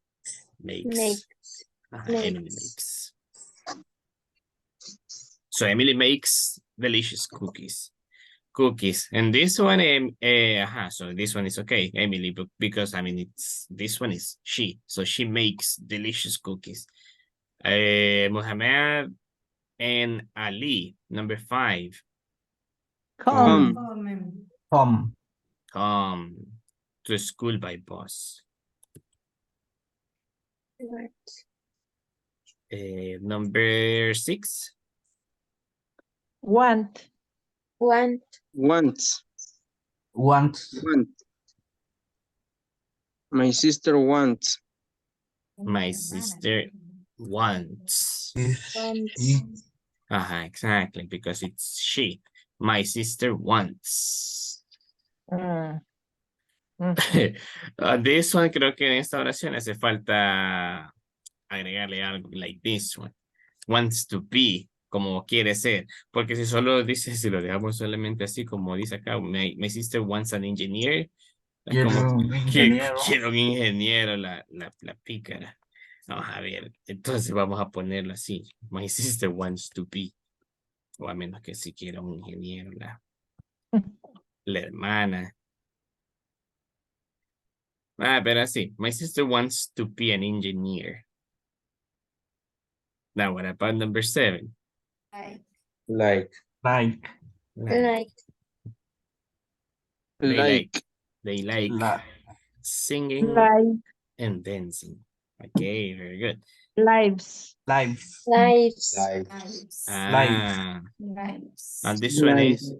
Makes. Makes. Emily makes. So Emily makes delicious cookies. And this one, so this one is okay, Emily, because I mean, this one is she. So she makes delicious cookies. Muhammad and Ali, number 5. Come. Come. Come to school by bus. What? Number 6. Want. Want. Wants. Wants. Want. My sister wants. My sister wants. Wants. Exactly, because it's she. My sister wants. Mm. Mhm. This one, creo que en esta oración hace falta agregarle algo like this one. Wants to be, como quiere ser. Porque si solo dice, si lo dejamos solamente así, como dice acá, my sister wants an engineer. Es Quiero como un que ingeniero. quiero un ingeniero, la pícara. Vamos a ver, entonces vamos a ponerlo así. My sister wants to be. O a menos que si quiera un ingeniero, la hermana. Pero así. My sister wants to be an engineer. Now, what about number 7? Like. Like. Like. They like Like. singing Like and dancing. Okay, very good. lives. Lives. Lives. Lives. And this one Like. is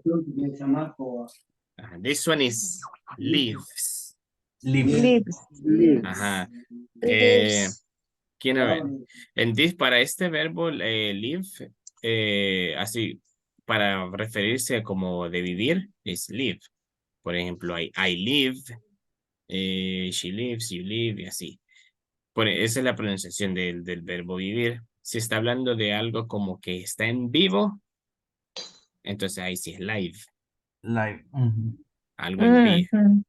lives. Lives. Lives. Lives. Quiero ver. En this, para este verbo live, así, para referirse como de vivir, es live. Por ejemplo, I live, she lives, you live, y así. Esa es la pronunciación del verbo vivir. Si está hablando de algo como que está en vivo, entonces ahí sí es live. Live. Algo en vivo. Mhm.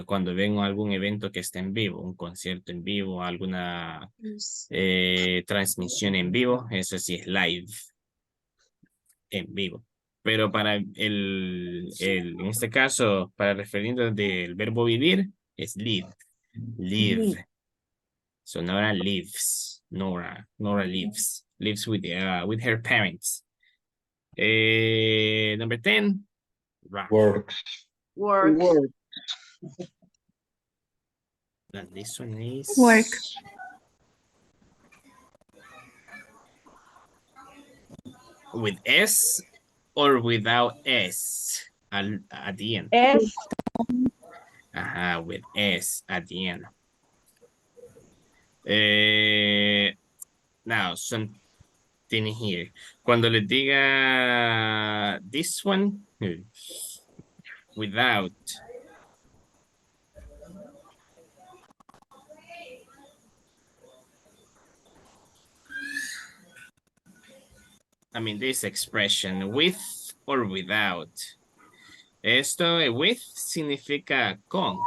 Cuando ven algún evento que está en vivo, un concierto en vivo, alguna transmisión en vivo, eso sí es live, en vivo. Pero para en este caso, para referirnos del verbo vivir, es live. Live. Live. So Nora lives. Nora lives. Lives with her parents. Number 10. Ralph. Works. Work. And this one is Work. with S or without S at the end. Es. With S at the end. Now, something here. Cuando les diga this one, without. I mean, this expression, with or without. Esto, with, significa con.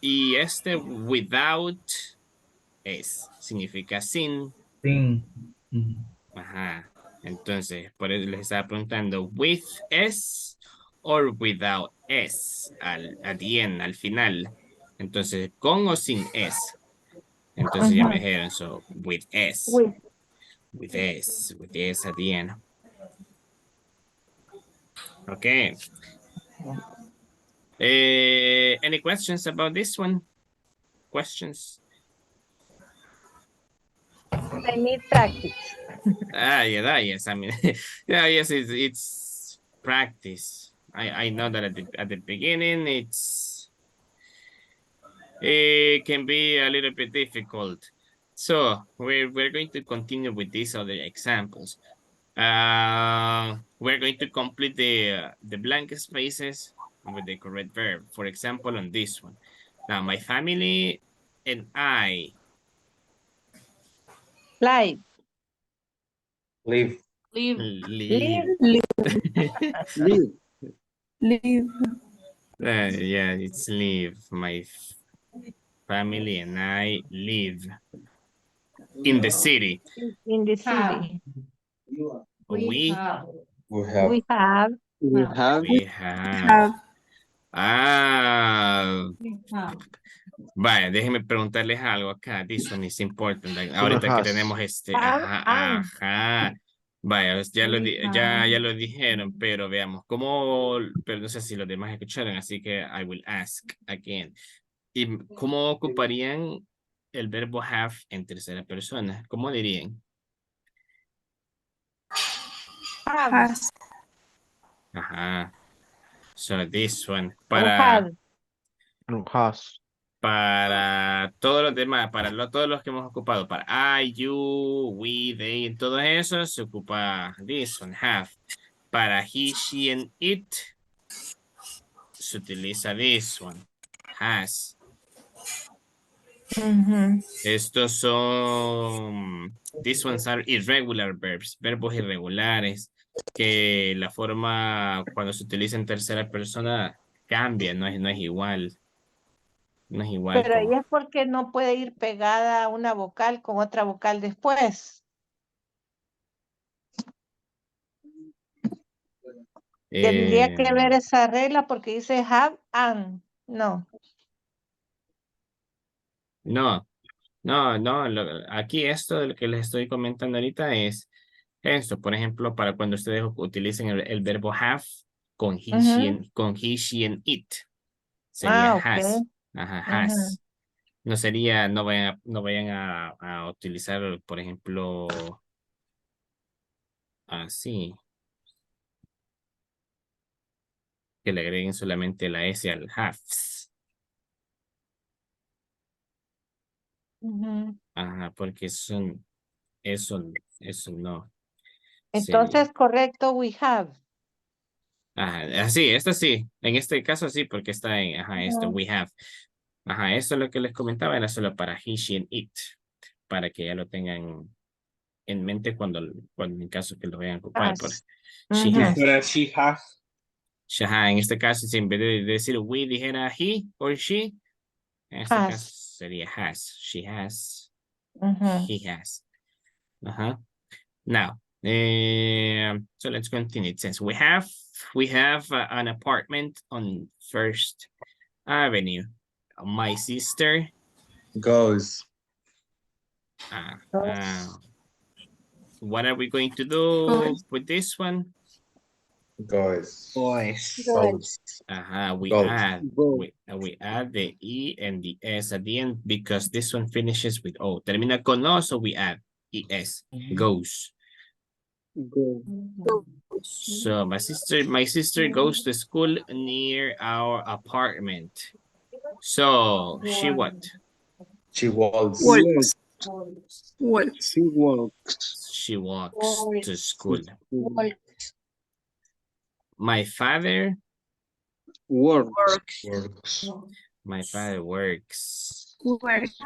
Y este, without, significa sin. Sin. Entonces, por eso les estaba preguntando, with S or without S, at the end, al final. Entonces, con o sin S. Entonces ya me dijeron, so, with S. With S at the end. Okay. Any questions about this one? Questions? I need practice. Yes. I mean, yes, it's practice. I know that at the beginning it can be a little bit difficult. So we're going to continue with these other examples. We're going to complete the blank spaces with the correct verb. For example, on this one. Now, my family and I. Live. Live. Live. Live. Live. Live. Live. Yeah, it's live. My family and I live in the city. In the Have. city. We We have. We have. We have. We have. we have. Have. Ah, We have. vaya, déjenme preguntarles algo acá. This one is important. Uno Ahorita que has. tenemos este, Have ajá, and. ajá. Vaya, We have. ya lo dijeron, pero veamos cómo, pero no sé si los demás escucharon, así que I will ask again. ¿Y cómo ocuparían el verbo have en tercera persona? ¿Cómo dirían? Have. Has. Ajá. So this one. O had. No has. Para todos los demás, todos los que hemos ocupado, para I, you, we, they, en todo eso se ocupa this one, have. Para he, she, and it se utiliza this one, has. Estos son, these ones are irregular verbs, verbos irregulares, que la forma cuando se utiliza en tercera persona cambia, no es igual. No es igual Pero ahí como. es porque no puede ir pegada una vocal con otra vocal después. Tendría que ver esa regla porque dice have and. No. No, aquí esto de lo que les estoy comentando ahorita es esto, por ejemplo, para cuando ustedes utilicen el verbo have con con he, she, and it, sería Ah, ok. has, ajá, Ujú. has. No sería, no vayan a utilizar, por ejemplo, así, que le agreguen solamente la S al has. Ujú. Ajá, porque eso no sería. Entonces, correcto, we have. Ajá, así, esto sí, en este caso sí, porque está en, ajá, esto, Ujú. we have. Ajá, eso es lo que les comentaba, era solo para he, she, and it, para que ya lo tengan en mente cuando en caso que lo vayan a ocupar por Has. she Y Ujú. has. para she has. Ajá, en este caso, si en vez de decir we dijera he or she, en este caso Has. sería has, she has, Ujú. he has. Ajá. Now, so let's continue. It says we have an apartment on First Avenue. My sister. Goes. What are we going to do with this one? Goes. Goes. We Goes. add Go. we add the E and the S at the end because this one finishes with O. Termina con O, so we add ES. Goes. Go. So my sister goes to school near our apartment. So she what? She walks. Walks. Walks. Walks. She walks. She walks to school. Walks. My father. Works. Works. Works. My father works. Works.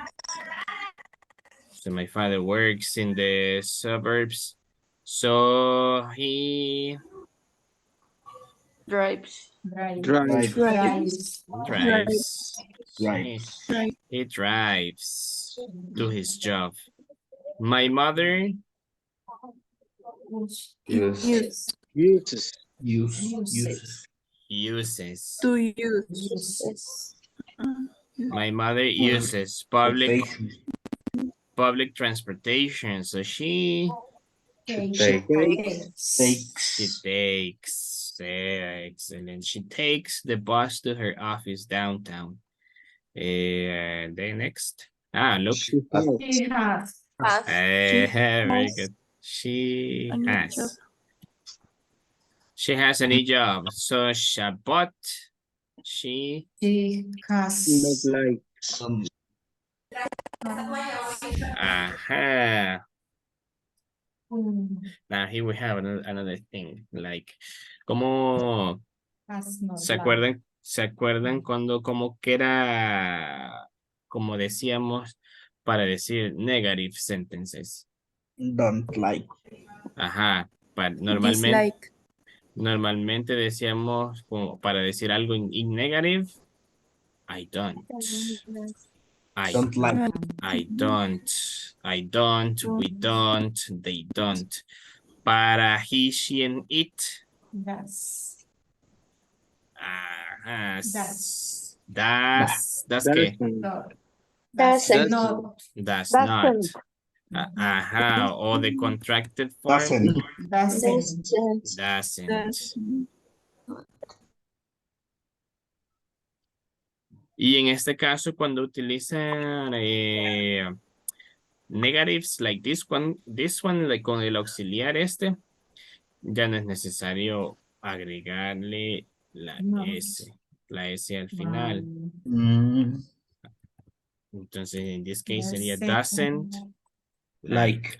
So my father works in the suburbs. So he Drives. Drive. Drives. drives. Drives. He drives to his job. My mother Use. Use. Uses. uses. To use. Uses. My mother Public uses public transportation. So she takes. Excellent. She takes the bus to her office downtown. Then next. Look. She has. She has. Very good. She has. She has a new job. So but she She Not has. like. Now here we have another thing. Like, como Has not. ¿Se acuerdan cuando como que era, como decíamos, para decir negative sentences? Don't like. Normalmente, Normalmente decíamos, como para decir algo in negative, I don't. I, Don't like. I don't. I don't. We don't. They don't. Para he, she, and it. Das. Das. Das. Das qué? Doesn't. No. Das Doesn't. not. Does not. Doesn't. Ajá. O the contracted form. Doesn't. Doesn't. Doesn't. Doesn't. Y en este caso, cuando utilizan negatives like this one, like con el auxiliar este, ya no es necesario agregarle No. la S al final. Mm, Entonces, en this case sería Doesn't doesn't like.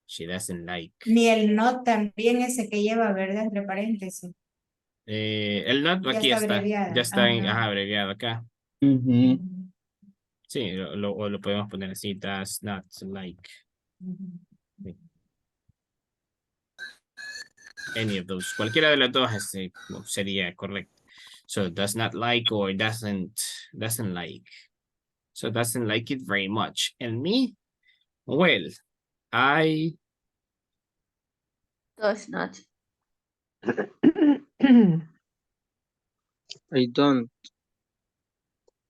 She doesn't like. Ni el not también ese que lleva, ¿verdad? Entre paréntesis. El not Ya aquí está está. abreviada. Ya está Ajá. abreviado acá. Ujú. Sí, o lo podemos poner así, does not like. Any of those. Cualquiera de las dos sería correcto. So does not like or doesn't like. So doesn't like it very much. And me, well, I Does not. I don't.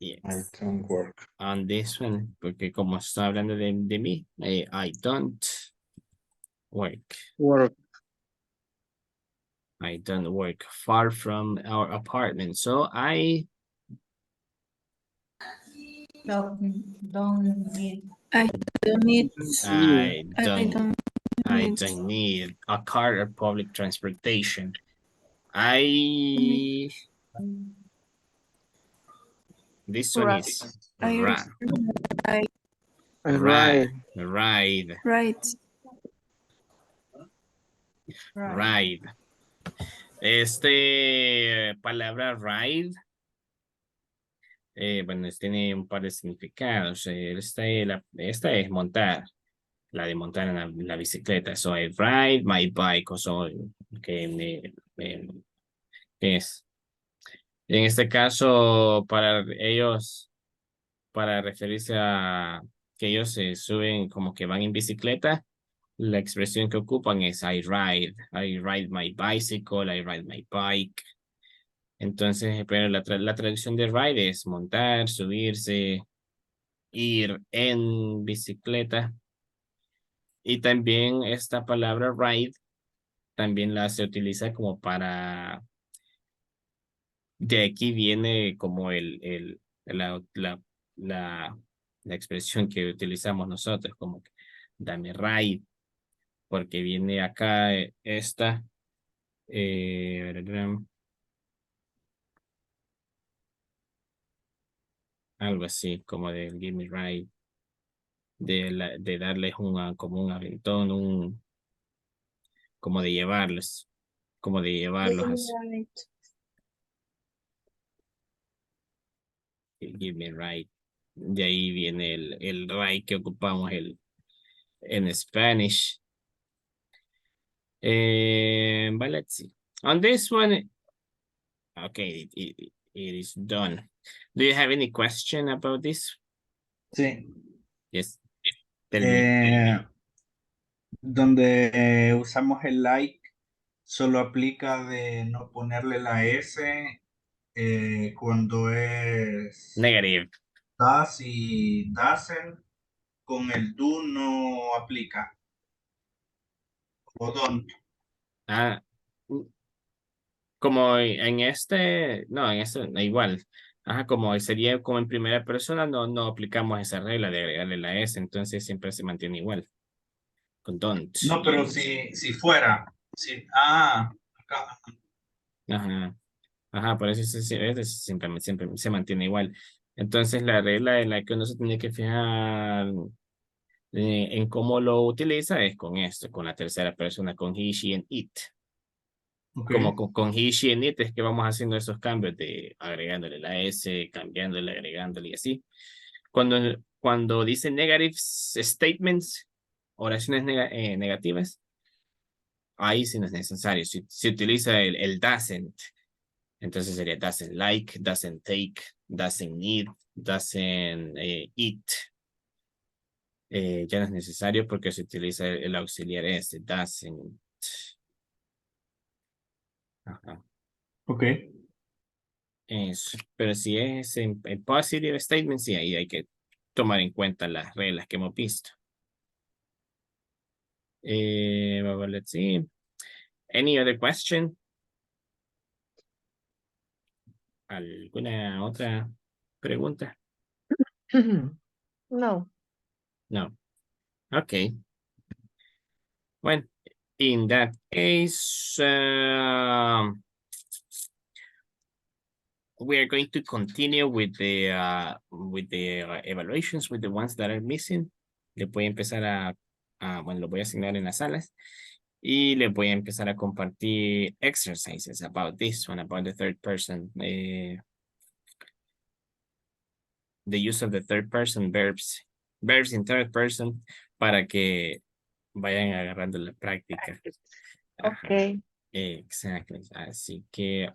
yes. I don't work. On this one, porque como está hablando de mí, I don't work. Work. I don't work far from our apartment. So I Don't need. I don't need. I I don't don't I need. don't need a car or public transportation. I this one is I right. Right. Ride. Right. Ride. Palabra ride, bueno, tiene un par de significados. Esta es montar, la de montar en la bicicleta. So I ride my bike, o so, que ¿qué es? En este caso, para ellos, para referirse a que ellos se suben como que van en bicicleta, la expresión que ocupan es I ride my bicycle, I ride my bike. Entonces, pero la traducción de ride es montar, subirse, ir en bicicleta. Y también esta palabra ride también se utiliza como para, de aquí viene como la, la expresión que utilizamos nosotros, como que dame ride, porque viene acá esta, algo así, como de give me ride, de darles como un aventón, como de llevarlos así. Right. Give me ride. De ahí viene el ride que ocupamos en Spanish. But let's see. On this one, okay, it is done. Do you have any question about this? Sí. Yes. Tell me. Donde usamos el like, solo aplica de no ponerle la S cuando es Negative. does y doesn't. Con el do no aplica. O don't. Ah, como no, en este, igual. Ajá, como sería como en primera persona, no aplicamos esa regla de agregarle la S, entonces siempre se mantiene igual. Con don't. No, pero si fuera. Acá. Ajá. Ajá, por eso siempre se mantiene igual. Entonces, la regla en la que uno se tiene que fijar en cómo lo utiliza es con esto, con la tercera persona, con he, she, and it. Ok. Como con he, she, and it es que vamos haciendo esos cambios de agregándole la S, cambiándole, agregándole y así. Cuando dice negative statements, oraciones negativas, ahí sí no es necesario. Si se utiliza el doesn't, entonces sería doesn't like, doesn't take, doesn't need, doesn't eat. Ya no es necesario porque se utiliza el auxiliar este, doesn't. Ajá. Ok. Eso. Pero si es en positive statement, sí, ahí hay que tomar en cuenta las reglas que hemos visto. Let's see. Any other question? ¿Alguna otra pregunta? No. No. Okay. Well, in that case, we are going to continue with the evaluations, with the ones that are missing. Le voy a empezar bueno, lo voy a asignar en las salas y le voy a empezar a compartir exercises about this one, about the third person, the use of the third person verbs in third person, para que vayan agarrando la práctica. Ajá. Ok. Exactly. Así que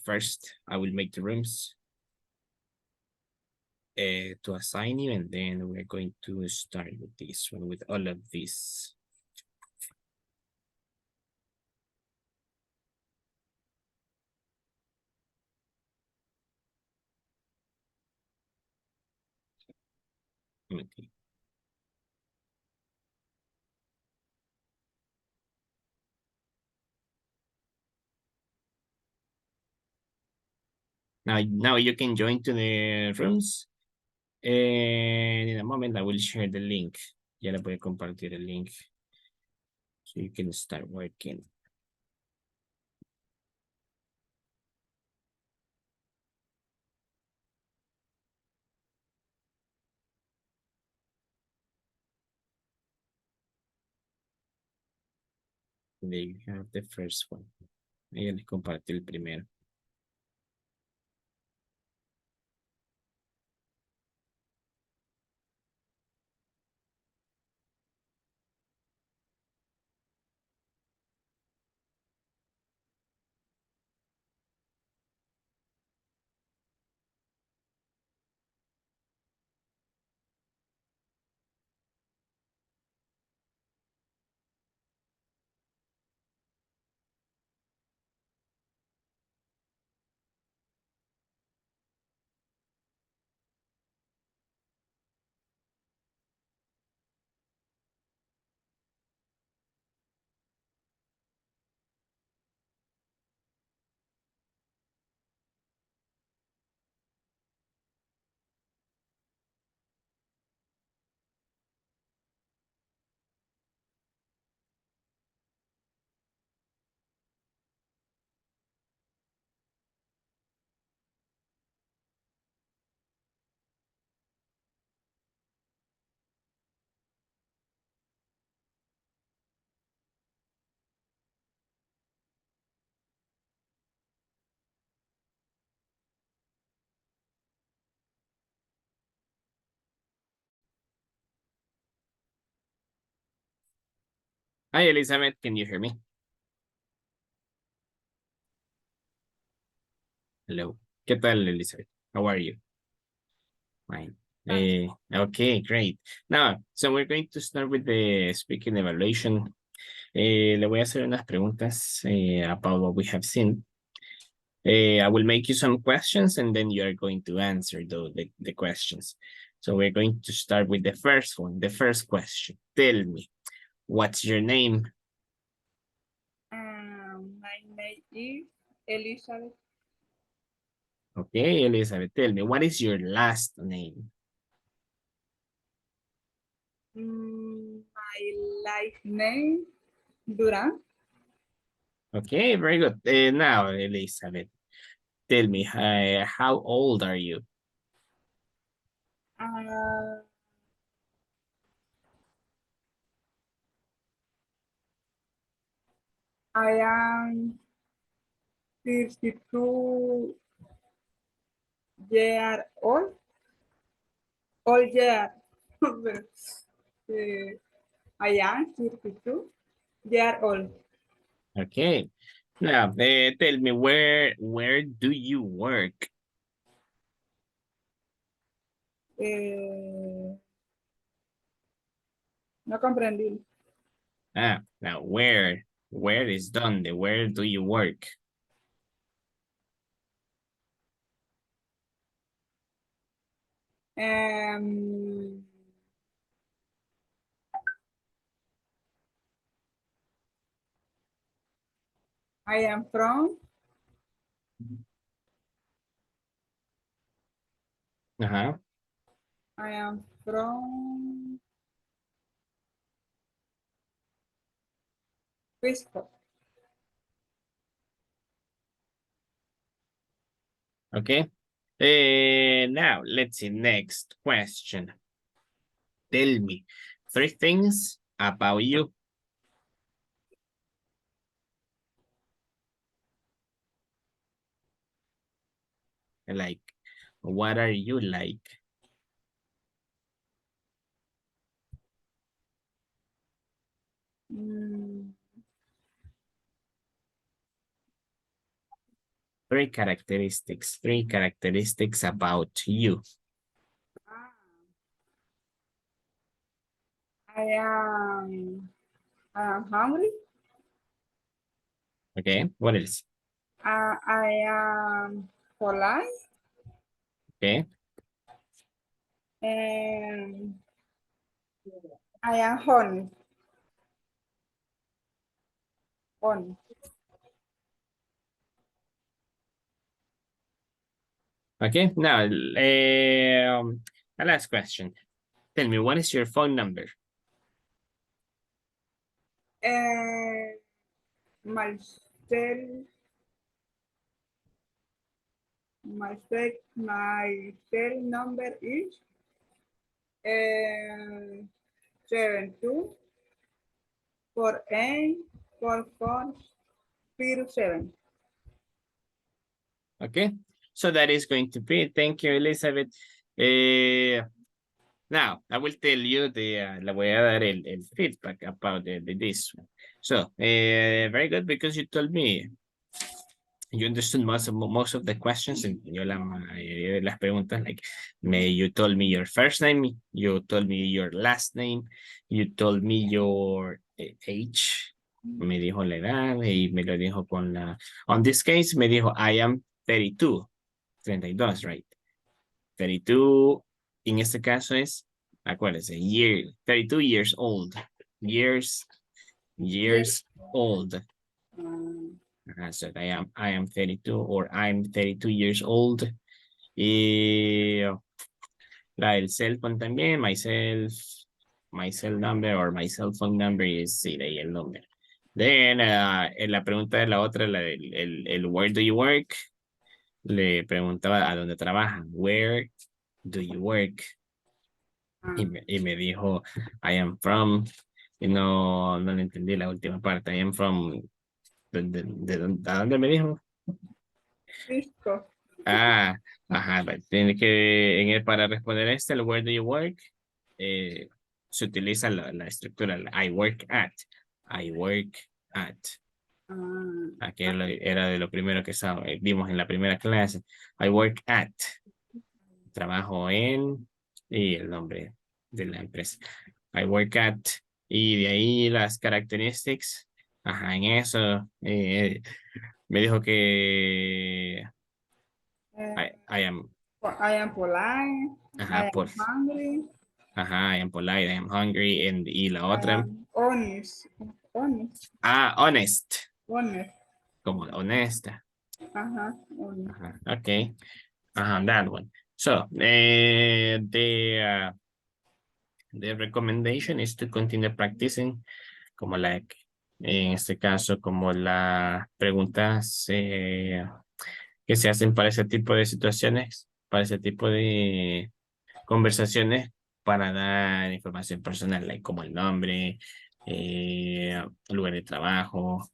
first I will make the rooms to assign you, and then we're going to start with this one, with all of this. Okay. Now you can join to the rooms. And in a moment I will share the link. Ya le voy a compartir el link. So you can start working. There you have the first one. Ya les compartí el primero. Hi, Elizabeth, can you hear me? Hello. ¿Qué tal, Elizabeth? How are you? Fine. Okay, great. Now, so we're going to start with the speaking evaluation. Le voy a hacer unas preguntas about what we have seen. I will make you some questions and then you are going to answer the questions. So we're going to start with the first one, the first question. Tell me, what's your name? My name is Elizabeth. Okay, Elizabeth, tell me, what is your last name? My life name, Duran. Okay, very good. Now, Elizabeth, tell me, how old are you? Uh, I am 32 year old. All year. I am 32. They are all. Okay. Now, tell me, where do you work? No comprendí. Now, where is donde? Where do you work? I am from. Ajá. I am from Frisco. Okay. Now, let's see. Next question. Tell me 3 things about you. Like, what are you like? Mm, 3 characteristics about you. I am hungry. Okay, what else? I am polite. Okay, And I am honest. Honest. okay. Now, the last question. Tell me, what is your phone number? And my cell, my cell number is 72484407. Okay, so that is going to be, thank you, Elizabeth. Now, I will tell you le voy a dar el feedback about this one. So, very good, because you told me you understood most of the questions, and yo la mayoría de las preguntas, like, you told me your first name, you told me your last name, you told me your age, me dijo la edad, y me lo dijo con la, on this case, me dijo, I am 32, 32, right? 32, en este caso es, acuérdense, 32 years old, years Yes. old. So I am 32, or I'm 32 years old. Y la del cell phone también, my cell number or my cell phone number is, sí, de ahí el nombre. Then, en la pregunta de la otra, la del el where do you work, le preguntaba a dónde trabajan, where do you work? Y me dijo, I am from, y no le entendí la última parte, I am from, ¿a dónde me dijo? Frisco. Ajá, tiene que, para responder el where do you work, se utiliza la estructura, I work at. Aquí era de lo primero que vimos en la primera clase. I work at. Trabajo en, y el nombre de la empresa. I work at. Y de ahí las características. Ajá, en eso. Me dijo que I am. I am polite. I Ajá, am hungry. ajá, I am polite, I am hungry. Y la I otra. am honest. Honest. Honest. Honest. Como honesta. Honest. Ajá, okay. That one. So, the recommendation is to continue practicing, como en este caso, como las preguntas que se hacen para ese tipo de situaciones, para ese tipo de conversaciones, para dar información personal, like, como el nombre, lugar de trabajo,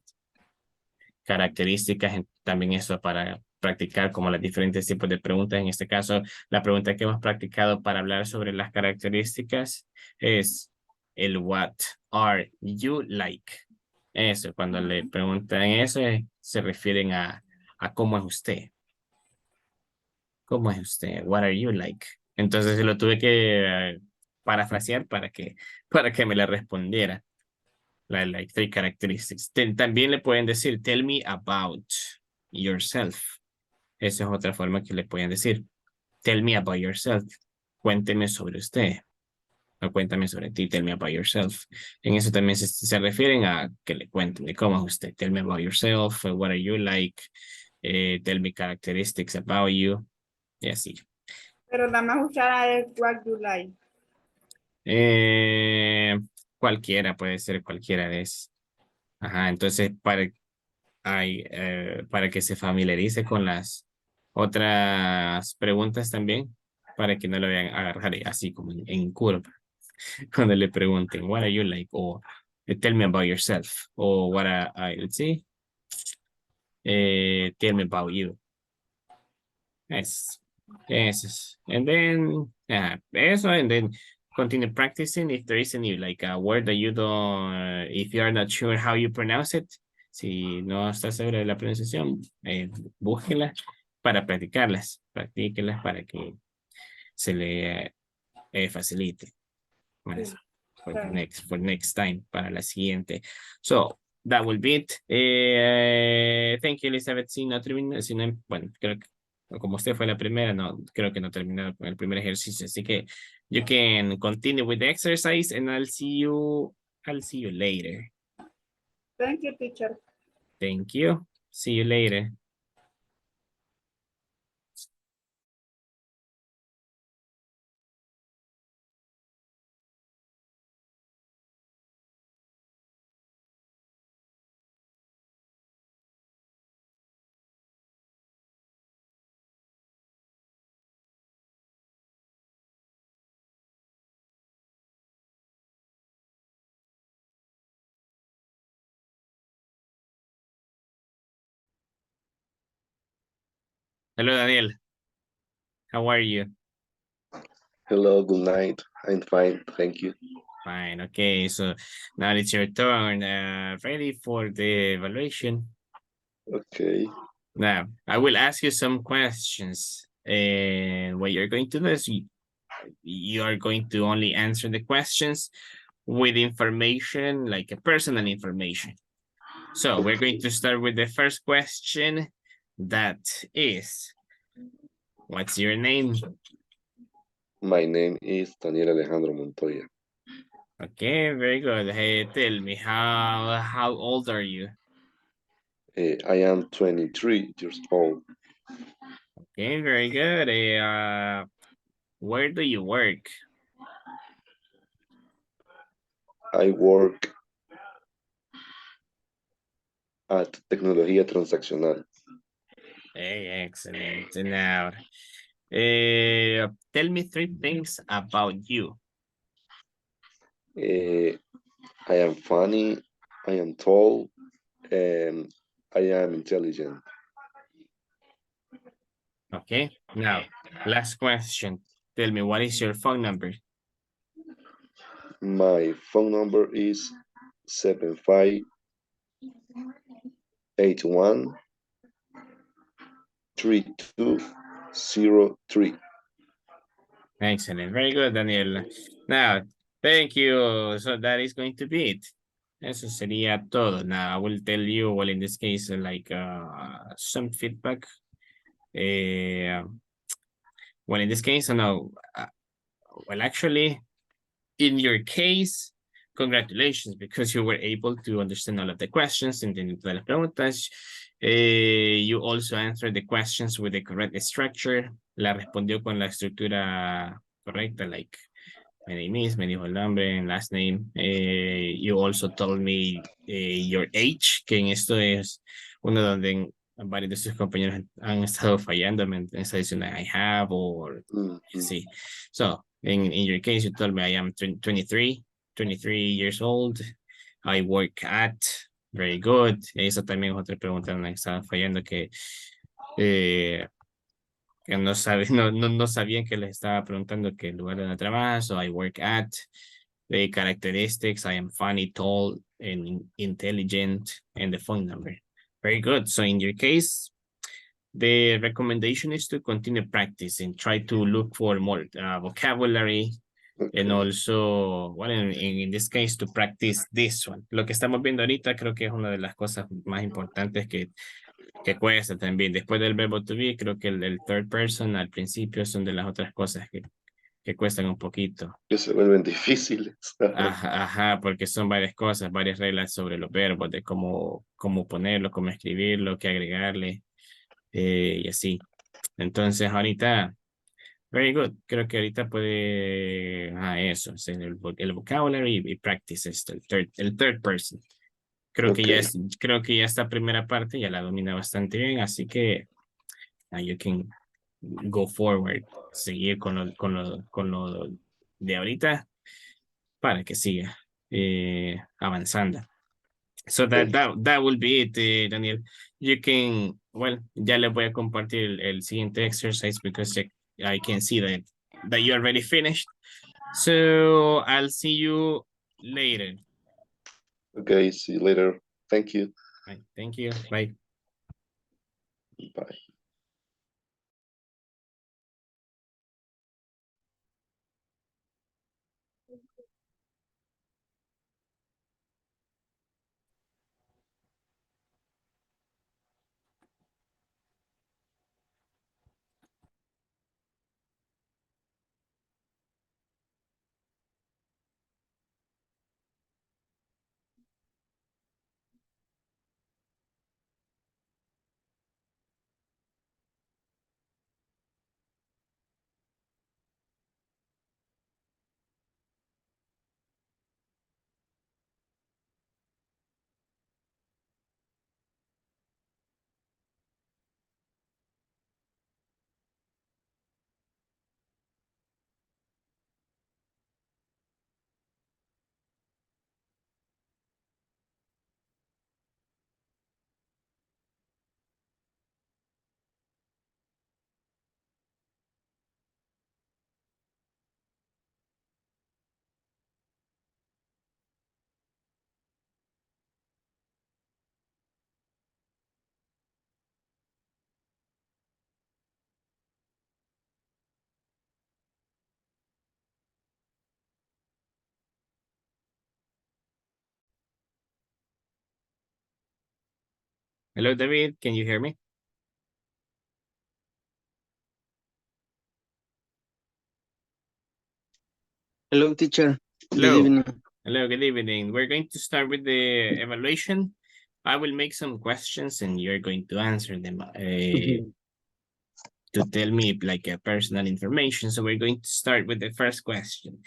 características, también eso para practicar como los diferentes tipos de preguntas. En este caso, la pregunta que hemos practicado para hablar sobre las características es el what are you like. Eso, cuando le preguntan eso, se refieren a cómo es usted. ¿Cómo es usted? What are you like? Entonces lo tuve que parafrasear para que me la respondiera. Like three characteristics. También le pueden decir, tell me about yourself. Esa es otra forma que le pueden decir. Tell me about yourself. Cuénteme sobre usted. O cuéntame sobre ti. Tell me about yourself. En eso también se refieren a que le cuenten de cómo es usted. Tell me about yourself. What are you like? Tell me characteristics about you. Y así. Pero la más usada es what you like. Eh, Cualquiera, puede ser cualquiera de esas. Ajá, entonces para que se familiarice con las otras preguntas también, para que no lo vean agarrar así como en curva, cuando le pregunten, what are you like? O tell me about yourself. O what let's see, tell me about you. Yes. Yes. And then, eso, and then continue practicing. If there is any, like a word that you don't, if you are not sure how you pronounce it, si no estás seguro de la pronunciación, búsquela para practicarlas. Practíquelas para que se le facilite. Más Sí, for next time, para la siguiente. So, that will be it. Thank you, Elizabeth. Si no termina, si no, bueno, creo que como usted fue la primera, no, creo que no terminaron con el primer ejercicio. Así que you can continue with the exercise and I'll see you later. Thank you, teacher. Thank you. See you later. Hello, Daniel. How are you? Hello, good night. I'm fine, thank you. Fine. Okay, so now it's your turn. Ready for the evaluation? Okay, Now, I will ask you some questions. And what you're going to do is you are going to only answer the questions with information, like a personal information. So we're going to start with the first question. That is, what's your name? my name is Daniel Alejandro Montoya. Okay, very good. Hey, tell me, how old are you? I am 23 years old. Okay, very good. Where do you work? I work at Tecnología Transaccional. Hey, excellent. Now, tell me three things about you. I am funny, I am tall, and I am intelligent. Okay, now, last question. Tell me, what is your phone number? My phone number is 7581 3203. Excellent. Very good, Daniel. Now, thank you. So that is going to be it. Eso sería todo. Now, I will tell you, well, in this case, like some feedback. Well, in this case, no. Well, actually, in your case, congratulations, because you were able to understand all of the questions and then las preguntas. You also answered the questions with the correct structure. La respondió con la estructura correcta, like my name is, me dijo el nombre and last name. You also told me your age, que en esto es uno donde varios de sus compañeros han estado fallando, me está diciendo I have, or sí. So, in your case, you told me I am 23 years old. I work at, very good. Eso también es otra pregunta en la que estaban fallando, que no, no sabían que les estaba preguntando que el lugar donde trabajas. So I work at, the characteristics, I am funny, tall, and intelligent, and the phone number. Very good. So in your case, the recommendation is to continue practicing. Try to look for more vocabulary, and also, well, in this case, to practice this one. Lo que estamos viendo ahorita creo que es una de las cosas más importantes que cuesta también. Después del verbo to be, creo que el third person al principio son de las otras cosas que cuestan un poquito. Que se vuelven difíciles. Ajá, porque son varias cosas, varias reglas sobre los verbos, de cómo ponerlo, cómo escribirlo, qué agregarle, y así. Entonces, ahorita, very good. Creo que ahorita puede, eso, hacer el vocabulary y practice esto, el third person. Creo que creo que ya esta primera parte ya la domina bastante bien, así que you can go forward, seguir con lo de ahorita para que siga avanzando. So that will be it, Daniel. You can, well, ya le voy a compartir el siguiente exercise because I can see that you already finished. So I'll see you later. Okay, see you later. Thank you. Right, thank you. Bye. Bye. Hello, David. Can you hear me? Hello, teacher. Good Hello. evening. Hello, good evening. We're going to start with the evaluation. I will make some questions and you're going to answer them to tell me like a personal information. So we're going to start with the first question.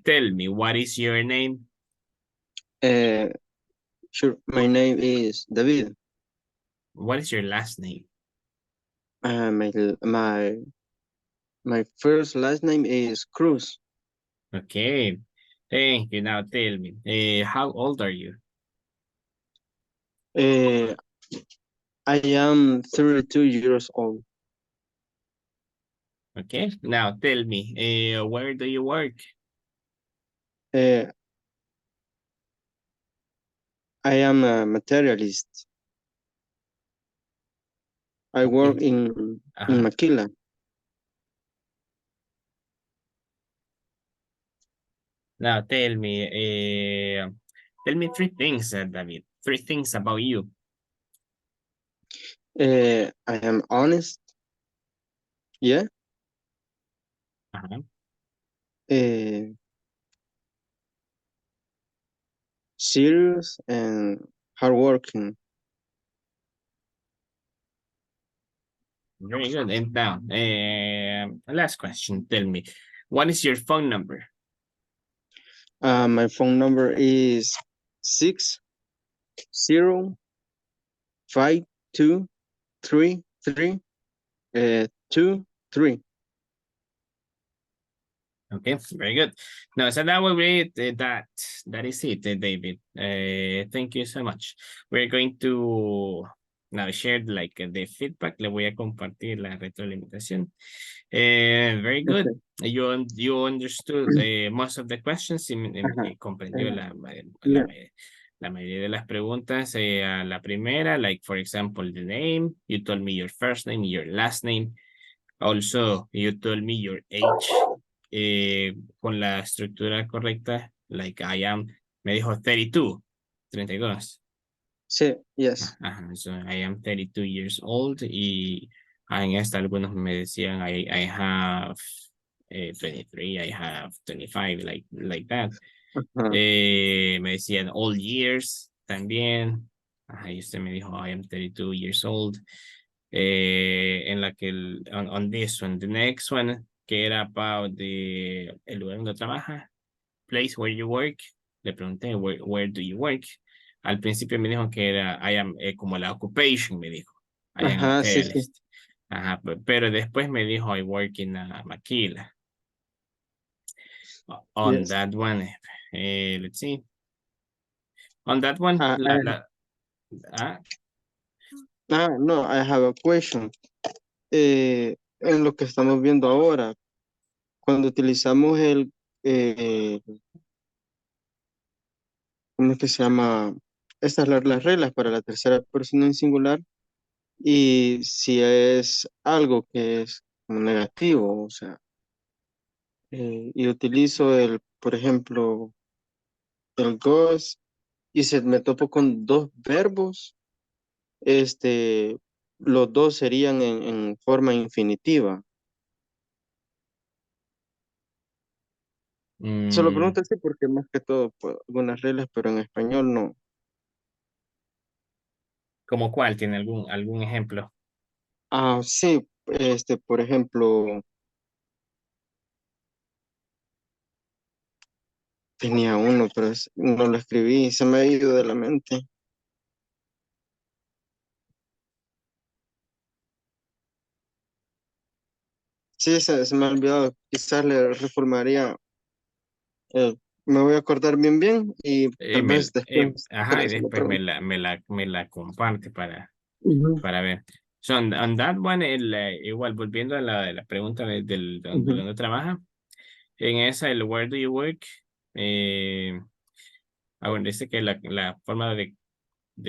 Tell me, what is your name? Sure. My name is David. What is your last name? My first last name is Cruz. Okay. Thank you. Now tell me, how old are you? I am 32 years old. Okay. Now tell me, where do you work? I am a materialist. I work in Maquila. Now tell me three things, David. Three things about you. I am honest. Yeah. Serious and hardworking. Very good. And now, last question. Tell me, what is your phone number? My phone number is 60523323. Okay, very good. No, so that will be it. That is it, David. Thank you so much. We're going to now shared like the feedback. Le voy a compartir la retroalimentación. Very good. Okay. You understood most of the questions Ajá. y comprendió Yeah. la mayoría de las preguntas. A la primera, like for example, the name. You told me your first name, your last name. Also, you told me your age con la estructura correcta. Like I am, me dijo 32, 32. Sí, yes. Ajá, so I am 32 years old y en esta algunos me decían I have 23, I have 25, like that. Ajá. Me decían all years también. Ajá, y usted me dijo I am 32 years old. En la que on this one, the next one, que era about el lugar donde trabaja, place where you work. Le pregunté, where do you work? Al principio me dijo que era, I am, como la occupation, me dijo. I am a Ajá, sí, sí. materialist. Ajá, pero después me dijo, I work in a maquila. On Yes. that one, let's see. On that one, No, I have a question. En lo que estamos viendo ahora, cuando utilizamos ¿cómo es que se llama? Estas las reglas para la tercera persona en singular, y si es algo que es como negativo, o sea, y utilizo por ejemplo, el goes, y me topo con dos verbos, los dos serían en forma infinitiva. Se lo mm, pregunto así porque más que todo, pues, algunas reglas, pero en español no. ¿como cuál? ¿Tiene algún ejemplo? Ah, sí, por ejemplo, tenía uno, pero no lo escribí, se me ha ido de la mente. Sí, se me ha olvidado, quizás le reformaría, me voy a acordar bien bien y tal vez después Ajá, y se lo después pregunto. me la comparte Ujú, para ver. So, on that one, igual, volviendo a la pregunta de ujú, dónde trabaja, en esa, el where do you work, bueno, dice que la forma de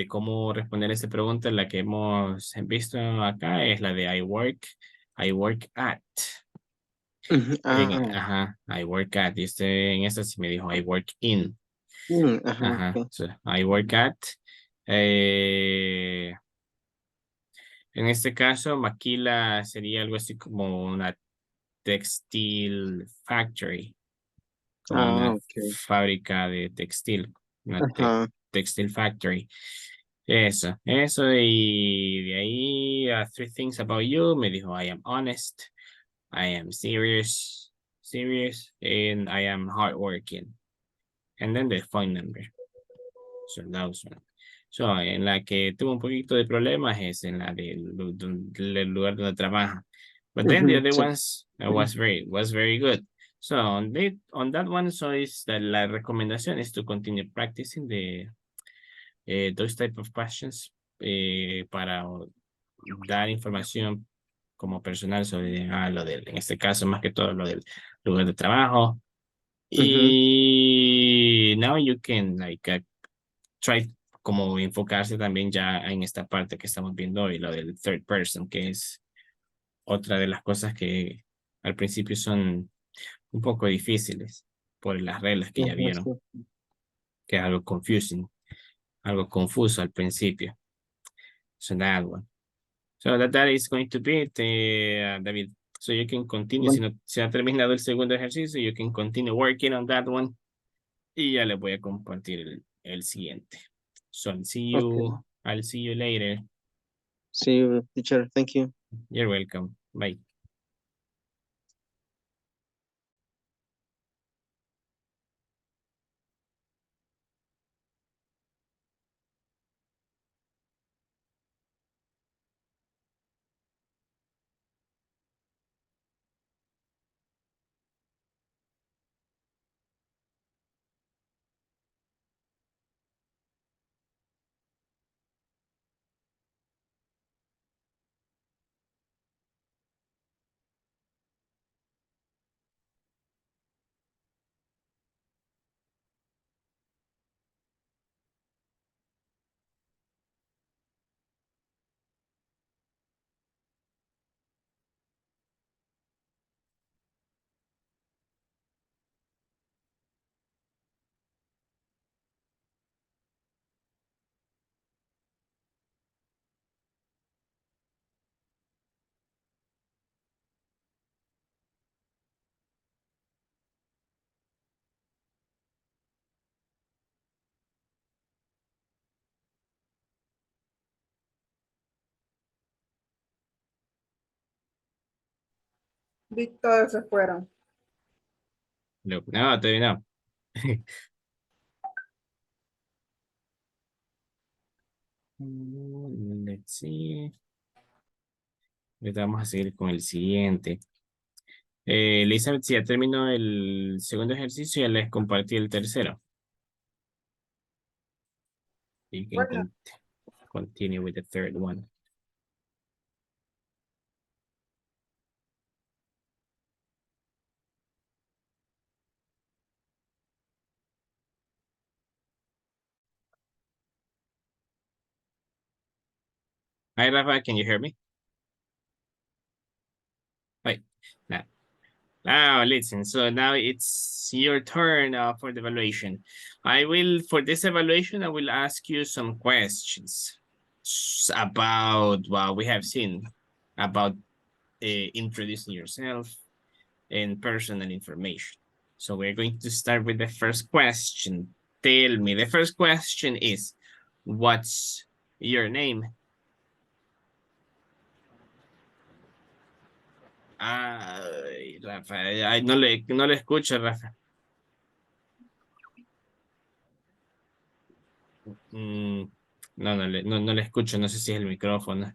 cómo responder esta pregunta, la que hemos visto acá, es la de I work at. ujú. Ah, Ajá, I work at. Y usted en esa sí me dijo I work in. ajá, Ajá, ok. so, I work at. Eh, en este caso, maquila sería algo así como una textile factory, como Ah, una ok. fábrica de textil, una Ajá, textile factory. Eso, y de ahí, three things about you, me dijo, I am honest, I am serious, and I am hardworking. And then the phone number. So that was one. So, en la que tuvo un poquito de problemas es en la del lugar donde trabaja. But then the ujú, other sí. ones was very good. So on that one, so is that la recomendación is to continue practicing those type of questions para dar información como personal sobre lo del, en este caso más que todo lo del lugar de trabajo. Ujú, Y now you can like try como enfocarse también ya en esta parte que estamos viendo hoy, lo del third person, que es otra de las cosas que al principio son un poco difíciles por las reglas que ya ajá, vieron, sí. que es algo confusing, algo confuso al principio. So that one. So that is going to be it, David. So you can continue, Bueno, si ha terminado el segundo ejercicio, you can continue working on that one. Y ya les voy a compartir el siguiente. So ok. I'll see you later. See you, teacher. Thank you. You're welcome. Bye. Vi todos se fueron. No, todavía no. Let's see. Ahorita vamos a seguir con el siguiente. Elizabeth, si ya terminó el segundo ejercicio, ya les compartí el tercero. You can Bueno, continue with the third one. Hi, Rafa, can you hear me? Hi. Now listen, so now it's your turn for the evaluation. For this evaluation, I will ask you some questions about what we have seen, about introducing yourself and personal information. So we're going to start with the first question. Tell me, the first question is, what's your name? Ay, Rafa, ay, no le escucho, Rafa. No, no le escucho, no sé si es el micrófono.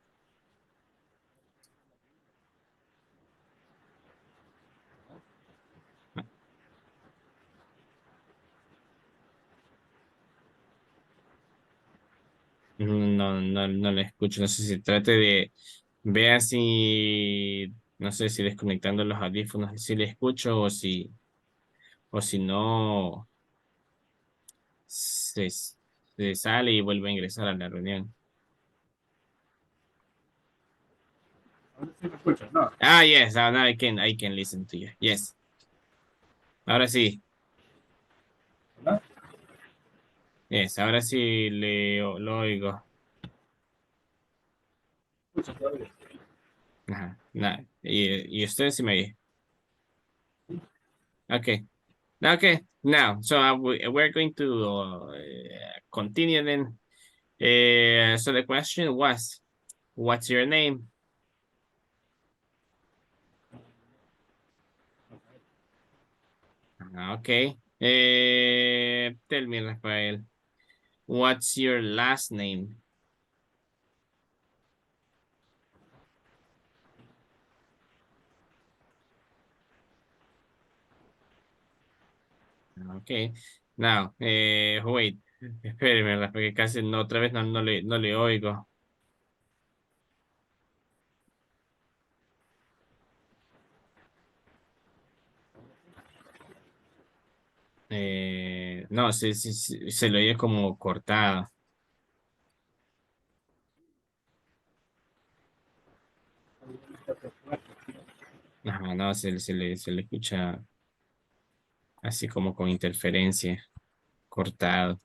No le escucho, no sé si trate de, vea si, no sé si desconectando los audífonos, si le escucho o si no, se sale y vuelve a ingresar a la reunión. Ah, yes, now I can listen to you. Yes. Ahora sí. Yes, ahora sí lo oigo. Ajá. Y usted sí me oye. Okay. Okay. Now, so we're going to continue then. So the question was, what's your name? Okay. Tell me, Rafael, what's your last name? Okay. Now, wait, espéreme, Rafa, porque casi no, otra vez no le oigo. No, sí, se lo oye como cortado. Ajá, no, se le escucha así como con interferencia, cortado.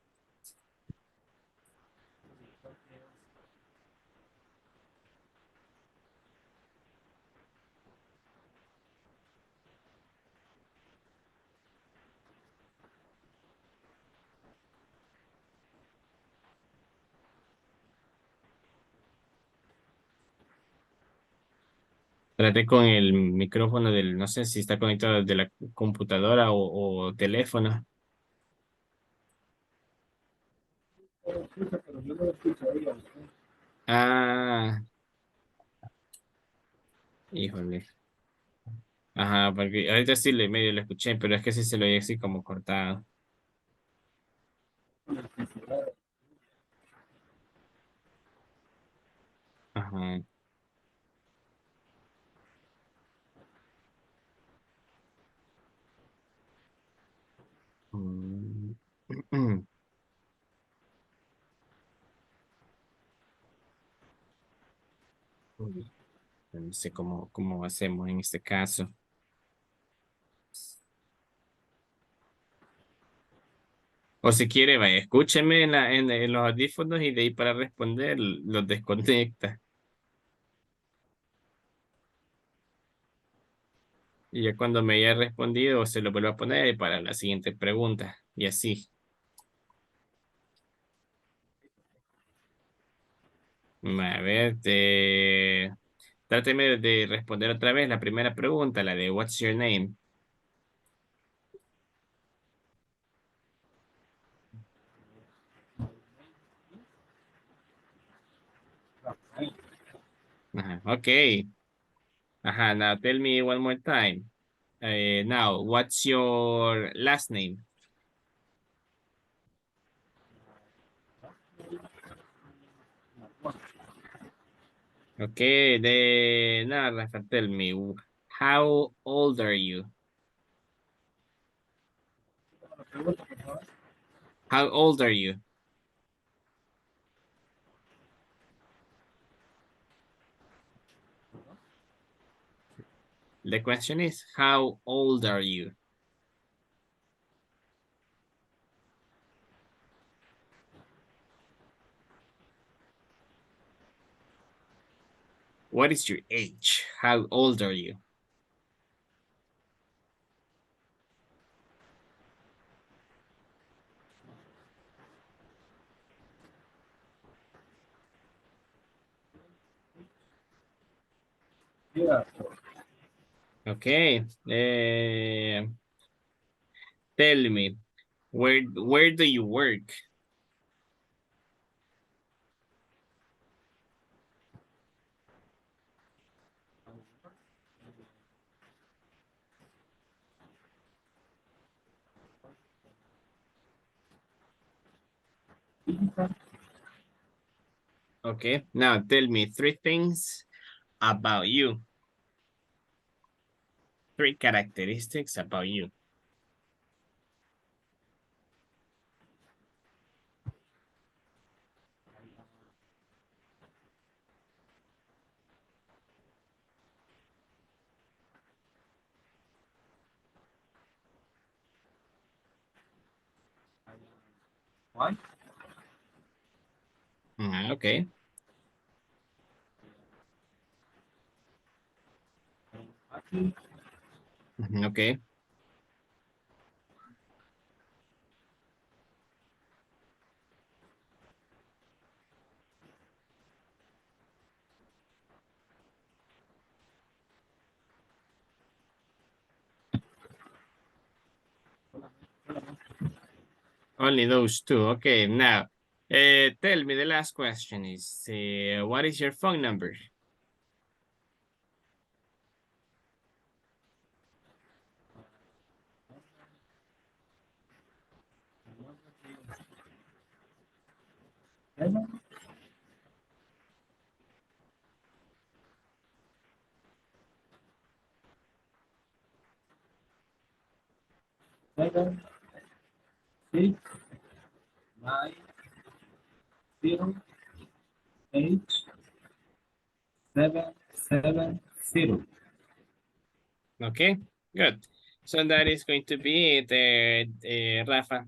Traté con el micrófono no sé si está conectado de la computadora o teléfono. Ah, híjole. Ajá, porque ahorita sí medio lo escuché, pero es que sí se lo oye así como cortado. Ajá. Mm. Uy, no sé cómo hacemos en este caso. O si quiere, vaya, escúcheme en los audífonos y de ahí para responder los desconecta. Y ya cuando me haya respondido, se lo vuelvo a poner para la siguiente pregunta. Y así. A ver, Tráteme de responder otra vez la primera pregunta, la de what's your name. Ajá, okay. Ajá, now tell me one more time. Now, what's your last name? Okay, now Rafa, tell me, how old are you? How old are you? The question is, how old are you? What is your age? How old are you? Okay. Tell me, where do you work? Okay, now tell me three things about you. Three characteristics about you. Okay. Okay. Only those two. Okay, now, tell me the last question is, what is your phone number? Okay, good. So that is going to be it, Rafa.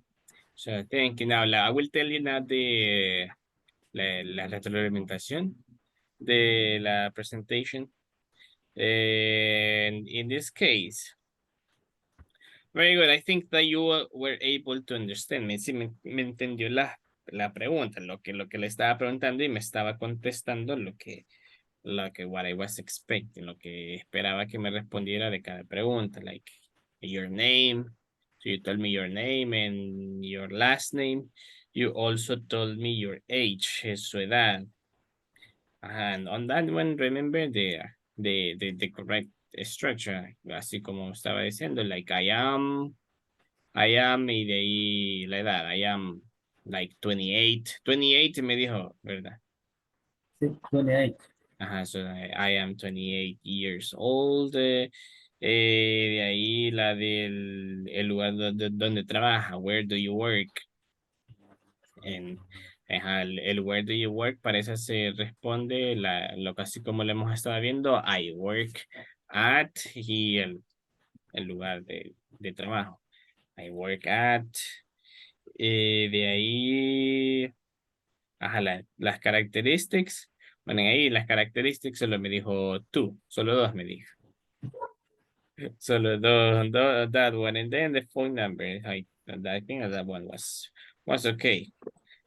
So thank you. Now, I will tell you now la retroalimentación de la presentation. And in this case, very good. I think that you were able to understand me. Sí, me entendió la pregunta, lo que le estaba preguntando y me estaba contestando what I was expecting, lo que esperaba que me respondiera de cada pregunta, like your name. So you told me your name and your last name. You also told me your age, su edad. And on that one, remember the correct structure, así como estaba diciendo, like I am, y de ahí la edad, I am like 28, 28 me dijo, ¿verdad? Ajá, so I am 28 years old. De ahí la del el lugar donde trabaja, where do you work? En, ajá, el where do you work parece se responde lo casi como lo hemos estado viendo, I work at y el lugar de trabajo. I work at. De ahí, ajá, las características. Bueno, ahí las características solo me dijo tú, solo dos me dijo. Solo dos, that one. And then the phone number, I think that one was okay.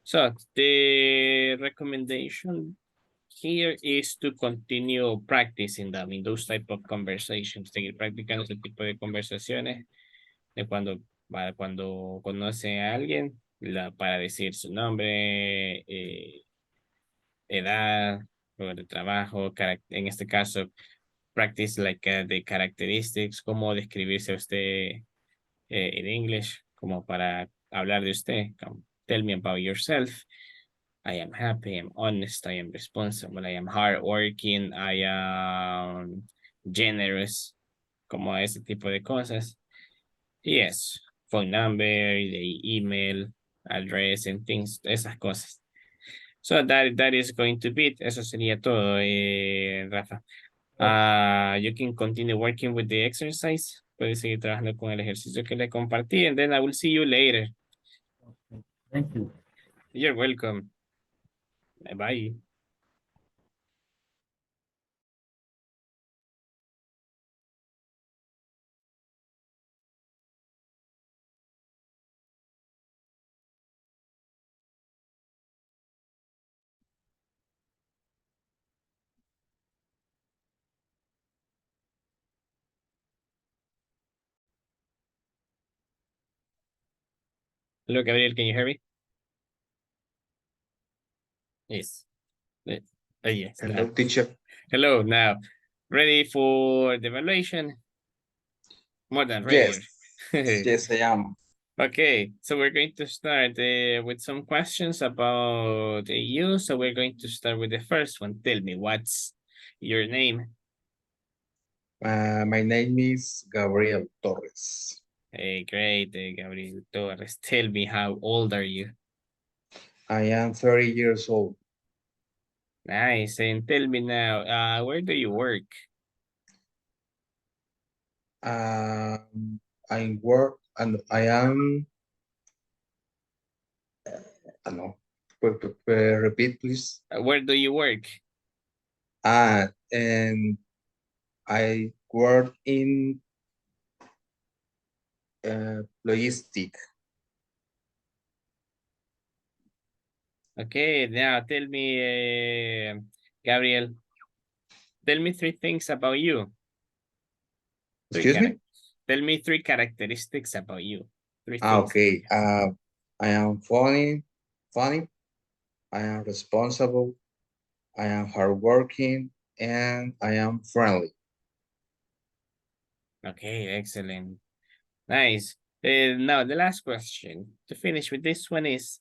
So the recommendation, here is to continue practicing them in those type of conversations, seguir practicando ese tipo de conversaciones de cuando conoce a alguien para decir su nombre, edad, lugar de trabajo, en este caso, practice like the characteristics, cómo describirse a usted en English, como para hablar de usted. Tell me about yourself. I am happy, I am honest, I am responsible, I am hardworking, I am generous, como ese tipo de cosas. Yes, phone number, the email, address, and things, esas cosas. So that is going to be it. Eso sería todo, Rafa. You can continue working with the exercise. Puedes seguir trabajando con el ejercicio que le compartí, and then I will see you later. Thank you. You're welcome. Bye-bye. Hello, Gabriel, can you hear me? Yes. Yes. Hello, teacher. Hello, now. Ready for the evaluation? More than ready. Yes. Yes, I am. Okay, so we're going to start with some questions about you. So we're going to start with the first one. Tell me, what's your name? My name is Gabriel Torres. Hey, great, Gabriel Torres. Tell me, how old are you? I am 30 years old. Nice. And tell me now, where do you work? I work and I am. No. Repeat, please. Where do you work? And I work in logistic. Okay, now tell me, Gabriel, tell me three things about you. Excuse me? Tell me three characteristics about you. Three things. Okay. I am funny. I am responsible. I am hardworking, and I am friendly. Okay, excellent. Nice. Now the last question to finish with this one is,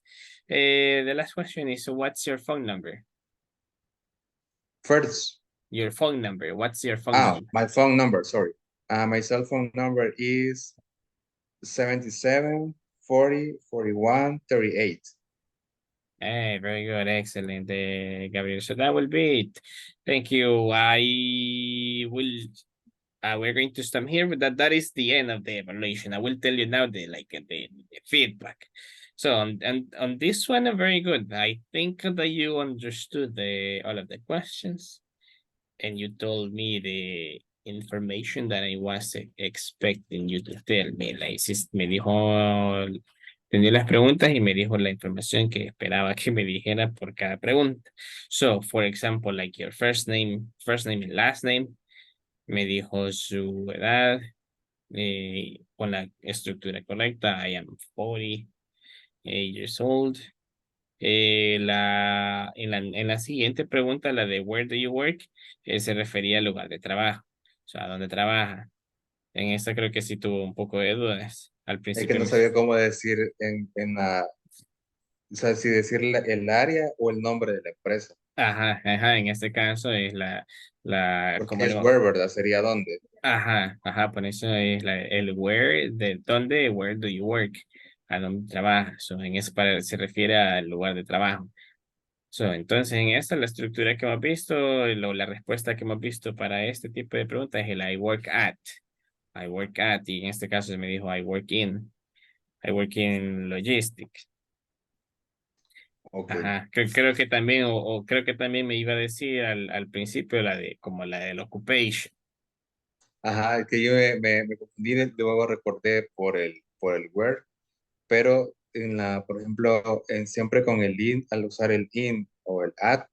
the last question is, what's your phone number? First. Your phone number. What's your phone number? My phone number, sorry. My cell phone number is 77 40 41 38. Hey, very good. Excellent, Gabriel. So that will be it. Thank you. We're going to stop here, but that is the end of the evaluation. I will tell you now the feedback. So on this one, very good. I think that you understood all of the questions, and you told me the information that I was expecting you to tell me. Me dijo, tenía las preguntas y me dijo la información que esperaba que me dijera por cada pregunta. So, for example, like your first name and last name. Me dijo su edad, con la estructura correcta. I am 40 years old. En la siguiente pregunta, la de where do you work, se refería al lugar de trabajo. O sea, ¿dónde trabaja? En esta creo que sí tuvo un poco de dudas. Al Es principio que no sabía cómo decir en la, o sea, si decir el área o el nombre de la empresa. Ajá, en este caso es Porque como es where, ¿verdad? Sería dónde. Ajá, por eso es el where, de dónde, where do you work, a dónde trabajas. So, se refiere al lugar de trabajo. So, entonces, en esta, la estructura que hemos visto, la respuesta que hemos visto para este tipo de preguntas es el I work at. I work at, y en este caso me dijo I work in. I work in logistics. Okay. Ajá, creo que también, creo que también me iba a decir al principio como la del occupation. Ajá, es que yo me confundí, luego recordé por el where, pero por ejemplo, siempre con el in, al usar el in o el at,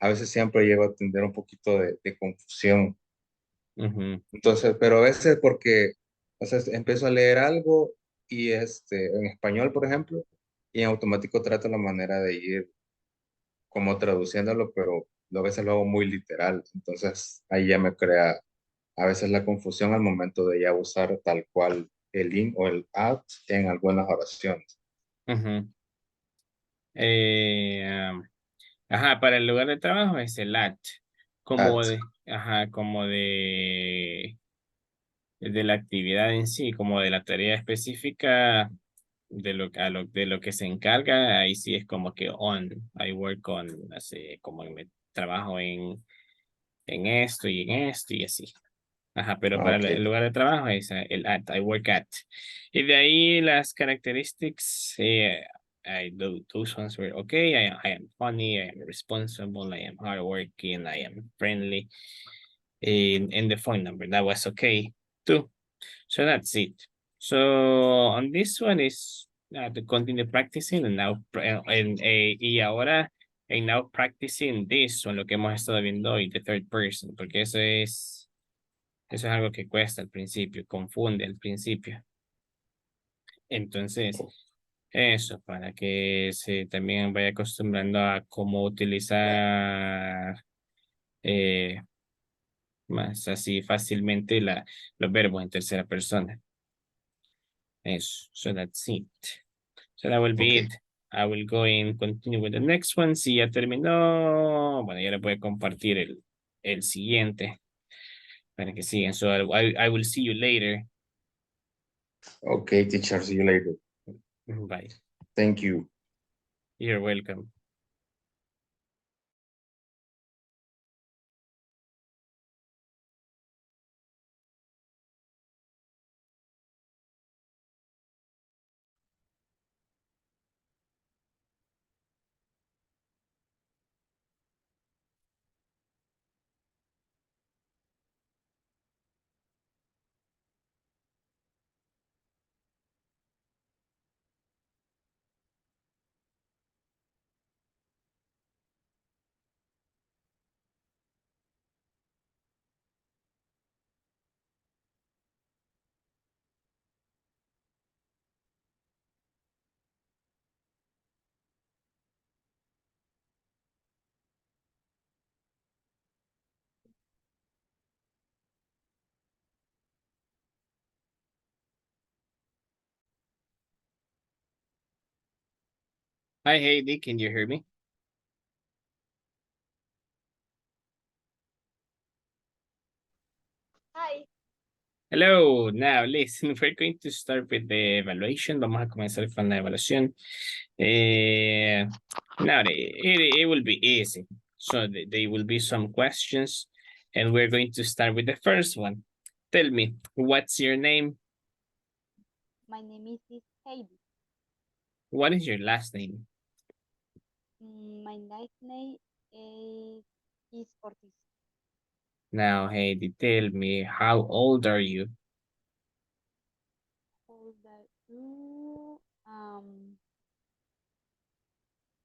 a veces siempre llego a tener un poquito de confusión. Ujú, Entonces, pero a veces porque, o sea, empiezo a leer algo y en español, por ejemplo, y en automático trato la manera de ir como traduciéndolo, pero a veces lo hago muy literal. Entonces, ahí ya me crea a veces la confusión al momento de ya usar tal cual el in o el at en algunas oraciones. ujú. Eh, ajá, para el lugar de trabajo es el at, como At, de, ajá, como de la actividad en sí, como de la tarea específica de lo que se encarga, ahí sí es como que on, I work on, así como que me trabajo en esto y en esto y así. Ajá, pero para ok, el lugar de trabajo es el at, I work at. Y de ahí las características, I do those ones were okay, I am funny, I am responsible, I am hardworking, I am friendly. And the phone number, that was okay too. So that's it. So on this one is to continue practicing and now y ahora and now practicing this on lo que hemos estado viendo hoy, the third person, porque eso es algo que cuesta al principio, confunde al principio. Entonces, eso, para que se también vaya acostumbrando a cómo utilizar eh, más así fácilmente los verbos en tercera persona. Eso, so that's it. So that will be ok, it. I will go and continue with the next one. Si ya terminó, bueno, ya le voy a compartir el siguiente para que sigan. So I will see you later. ok, teacher, see you later. Bye. Thank you. You're welcome. Hi, Heidi, can you hear me? Hi. Hello, now listen, we're going to start with the evaluation. Vamos a comenzar con la evaluación. Now, it will be easy. So there will be some questions, and we're going to start with the first one. Tell me, what's your name? My name is Heidi. What is your last name? My last name is Ortiz. Now, Heidi, tell me, how old are you? Old are you?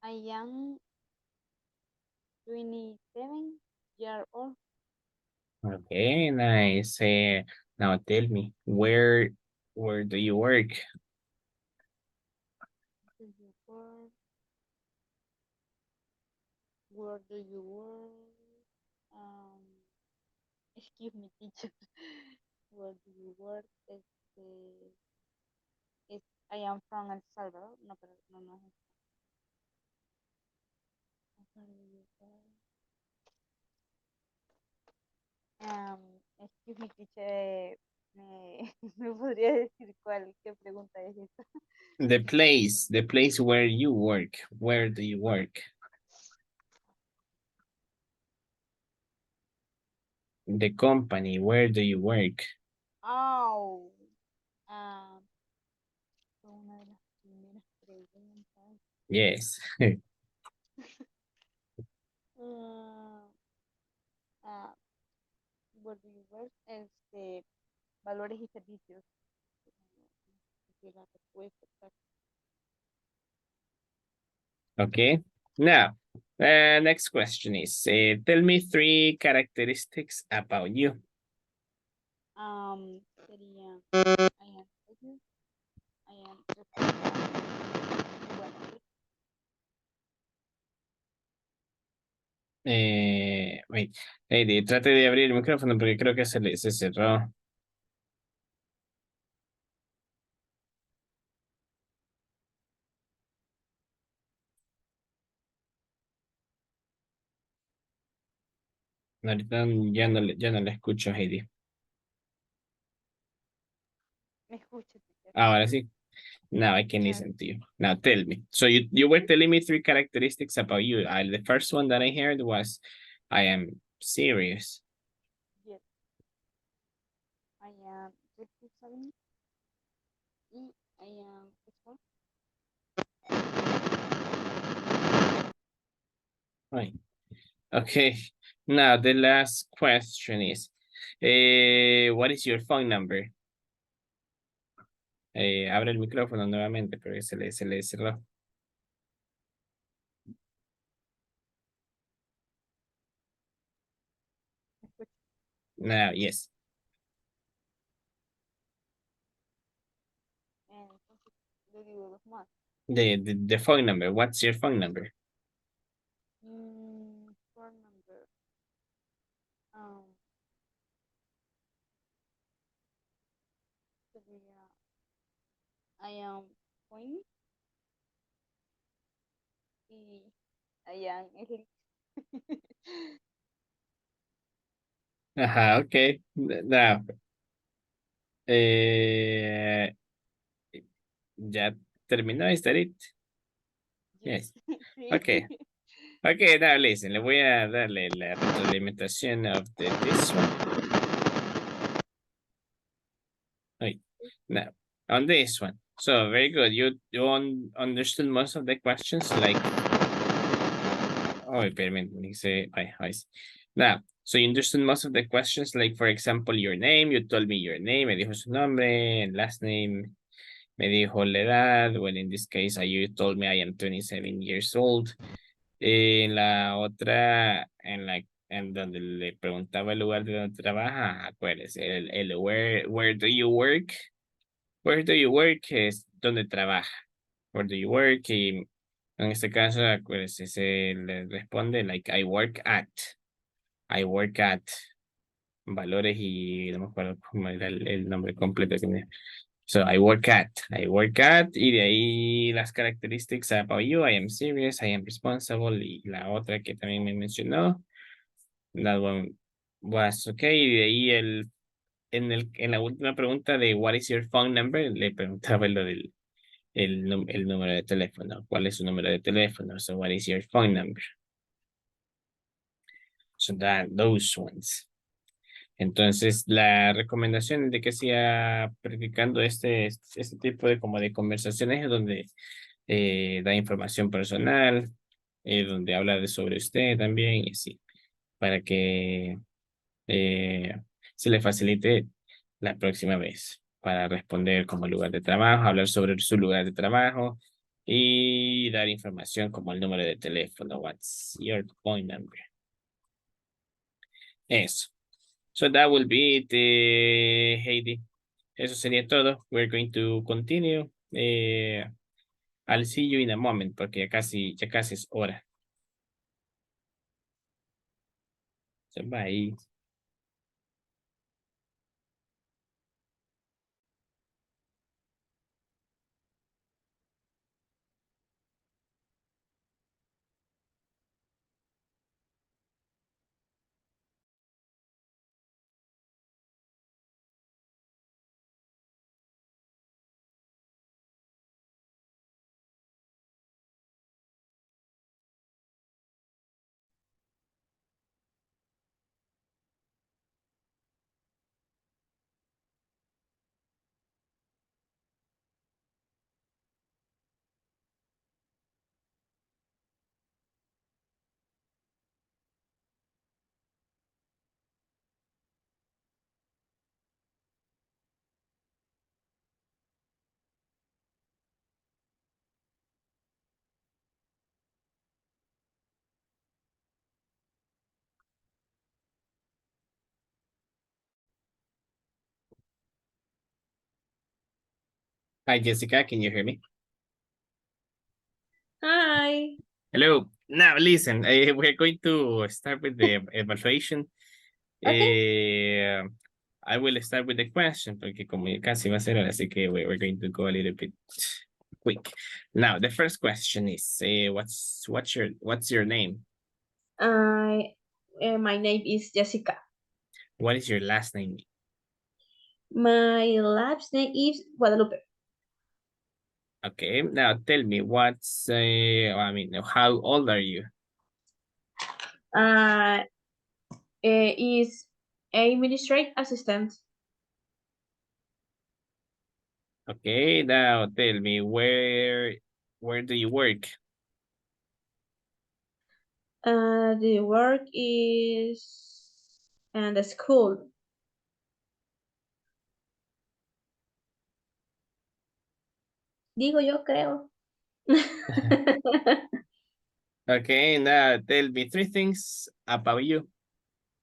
I am 27 years old. Okay, nice. Now tell me, where do you work? Do you work? Where do you work? Excuse me, teacher. Where do you work? Es, I am from El Salvador. No, pero no. Where do you work? Excuse me, teacher. ¿Me podría decir qué pregunta es esta? The place where you work. Where do you work? The company, where do you work? Oh, um, fue una de las primeras preguntas. Yes. Uh, uh, where do you work? Valores y servicios. La respuesta exacta. Okay. Now, Next question is, tell me 3 characteristics about you. Sería, I am focused, I am responsible, bueno, Wait, Heidi, trate de abrir el micrófono porque creo que se cerró. Ahorita ya no le escucho, Heidi. me escucho, teacher. Ahora sí. Now I can Yeah, listen to you. Now tell me. So you were telling me 3 characteristics about you. The first one that I heard was, I am serious. yes, I am responsible, y I am responsible. Right. Okay. Now the last question is, what is your phone number? Abre el micrófono nuevamente, pero se le cerró. Me escucho. Now, yes. Entonces, le digo dos más. The phone number. What's your phone number? Phone number. Sería, I am 20 y I am Elite. Ajá, okay. Now, ya terminó esta it. Yes. Sí. Okay. Okay, now listen. Le voy a darle la retroalimentación of this one. Wait. Now, on this one. So, very good. You understood most of the questions, like... Oh, permítame, now, so you understood most of the questions, like, for example, your name. You told me your name. Me dijo su nombre, last name. Me dijo la edad. Well, in this case, you told me I am 27 years old. En la otra, en donde le preguntaba el lugar de donde trabaja, acuérdese, el where do you work? Where do you work es donde trabaja. Where do you work? Y en este caso, acuérdese, se le responde like I work at valores y no me acuerdo cómo era el nombre completo que me... So I work at, y de ahí las características about you, I am serious, I am responsible, y la otra que también me mencionó, that one was okay, y de ahí en la última pregunta de what is your phone number, le preguntaba lo del el número de teléfono, cuál es su número de teléfono, so what is your phone number, so those ones. Entonces, la recomendación es de que siga practicando este tipo de como de conversaciones donde da información personal, donde habla sobre usted también, y así, para que eh, se le facilite la próxima vez para responder como lugar de trabajo, hablar sobre su lugar de trabajo y dar información como el número de teléfono. What's your phone number? Eso. So that will be it, Heidi. Eso sería todo. We're going to continue. I'll see you in a moment porque ya casi es hora. So bye. Hi, Jessica, can you hear me? Hi. Hello. Now, listen, we're going to start with the evaluation. Okay. I will start with the question, porque como ya casi va a ser hora, así que we're going to go a little bit quick. Now, the first question is, what's your name? My name is Jessica. What is your last name? My last name is Guadalupe. Okay, now tell me how old are you? Is administrative assistant. Okay, now tell me where do you work? The work is in the school. Digo yo creo. Okay, now tell me three things about you.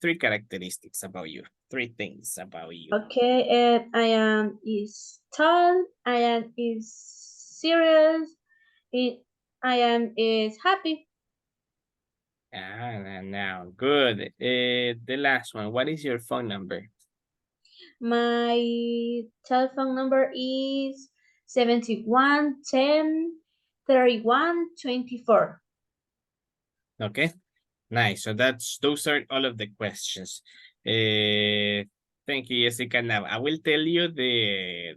Three characteristics about you. Three things about you. Okay, and I am is tall, I am is serious, I am is happy. Now, good. The last one, what is your phone number? My telephone number is 71 10 31 24. Okay, nice. So those are all of the questions. Thank you, Jessica. Now, I will tell you the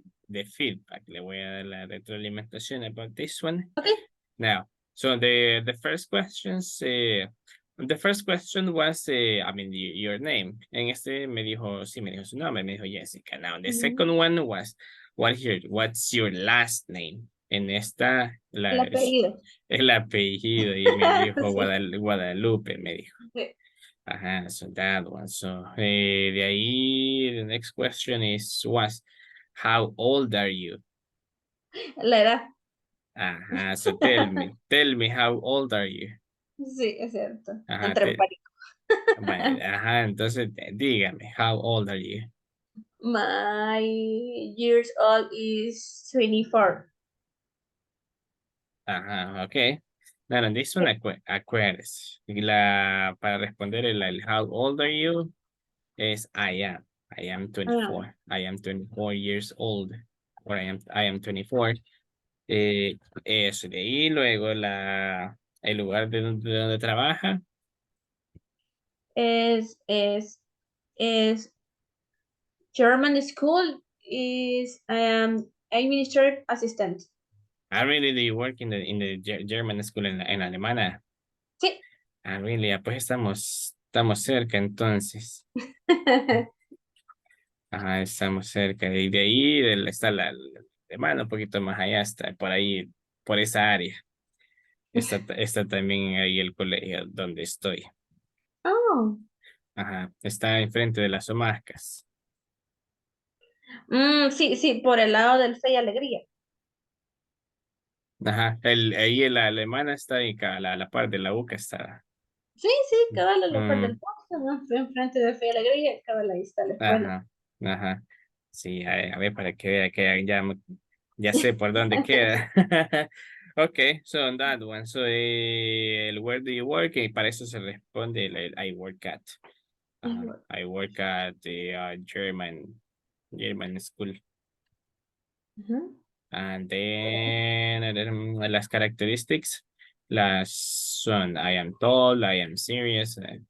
feedback. Le voy a dar la retroalimentación about this one. Okay. Now, so the first questions, the first question was, your name. En este me dijo su nombre, me dijo Jessica. Now, the second one was, what's your last name? En esta, El apellido. el apellido, y me dijo Sí. Guadalupe, me dijo. Sí. Ajá, so that one. So, de ahí, the next question was, how old are you? La edad. Ajá, so tell me, how old are you? Sí, es cierto. Ajá, Entre pánico. ajá, entonces dígame, how old are you? My years old is 24. Ajá, okay. Now, on this one, acuérdense. Para responder el how old are you es I am. I am 24. I am 24 years old. Or I am 24. Eso, de ahí luego el lugar de donde trabaja. Is German school is I am administrative assistant. Really, do you work in the German school en Alemania? Sí. Really, pues estamos cerca entonces. Ajá, estamos cerca. Y de ahí está la alemana un poquito más allá, está por ahí, por esa área. Está también ahí el colegio donde estoy. Oh. Ajá, está enfrente de las Omascas. Sí, sí, por el lado del Fe y Alegría. Ajá, ahí en la alemana está ahí, la parte de la UCA está. Sí, sí, cabal, en la parte del Mm, poste, ¿no? Enfrente de Fe y Alegría, cabal, ahí está la escuela. ajá, ajá. Sí, a ver, para que vea que ya sé por dónde queda. Okay, so on that one, so el where do you work, y para eso se responde el I work at. I work at the German school. And then las characteristics, son I am tall, I am serious. En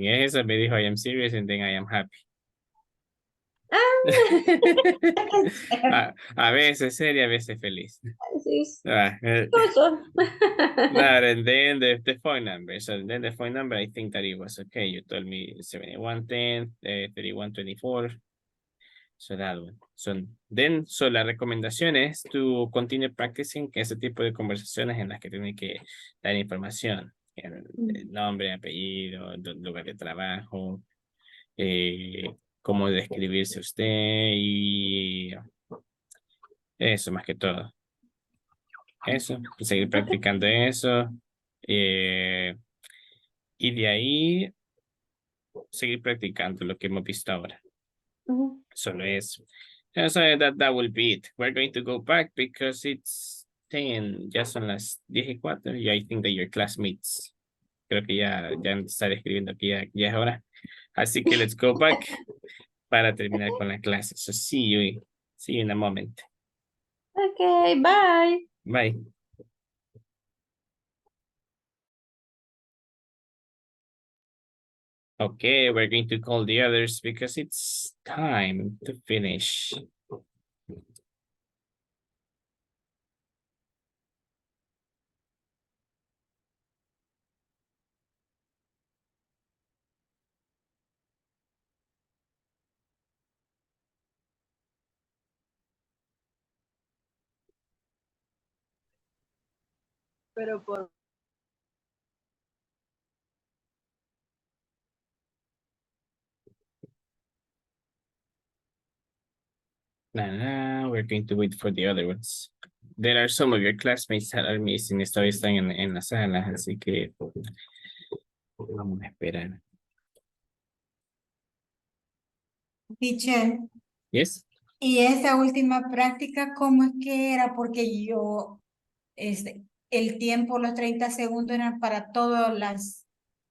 esa me dijo I am serious and then I am happy. A veces seria, a veces feliz. Sí, Ah, todo. That, and then the phone number. So then the phone number, I think that it was okay. You told me 7110, 3124. So that one. So la recomendación es to continue practicing ese tipo de conversaciones en las que tiene que dar información. El nombre, apellido, lugar de trabajo, cómo describirse usted y eso más que todo. Eso, seguir practicando eso. Y de ahí seguir practicando lo que hemos visto ahora. Solo eso. Yeah, so that will be it. We're going to go back because it's 10, ya son las 10:04. Y I think that your classmates, creo que ya están escribiendo que ya es hora. Así que let's go back para terminar con la clase. So see you in a moment. Okay, bye. Bye. Okay, we're going to call the others because it's time to finish. Pero por We're going to wait for the other ones. There are some of your classmates that are missing. Todavía están en la sala, así que vamos a esperar. Teacher, Yes. y esa última práctica, ¿cómo es que era? Porque el tiempo, los 30 segundos eran para todas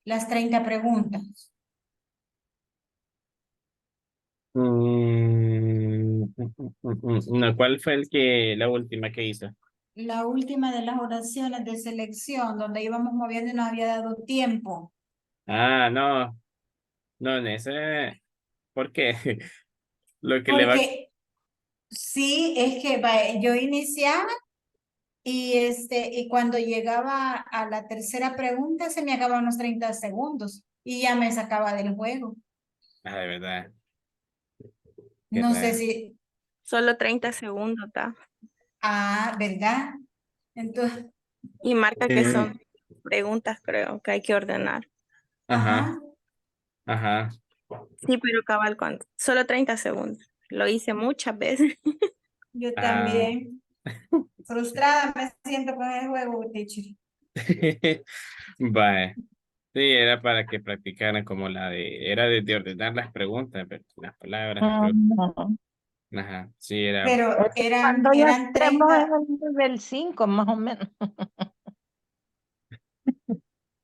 las 30 preguntas. No, ¿cuál fue la última que hizo? La última de las oraciones de selección, donde íbamos moviendo y nos había dado tiempo. Ah, no, en ese, ¿por qué? Lo que le va, Porque sí, es que yo iniciaba y cuando llegaba a la tercera pregunta se me acababan los 30 segundos y ya me sacaba del juego. de verdad, qué No sé raro. si, Solo 30 segundos, ¿tá? ¿verdad? Entonces, Y marca que Eh, son preguntas, creo, que hay que ordenar. Ajá, ajá, ajá. Sí, pero cabal, solo 30 segundos. Lo hice muchas veces. yo Ah. también. Frustrada me siento con el juego, teacher. Vale. Sí, era para que practicaran como era de ordenar las preguntas, las palabras, pero, Ujú. ajá, sí, era, Pero Eso cuando ya eran estemos 30 en el nivel 5, más o menos.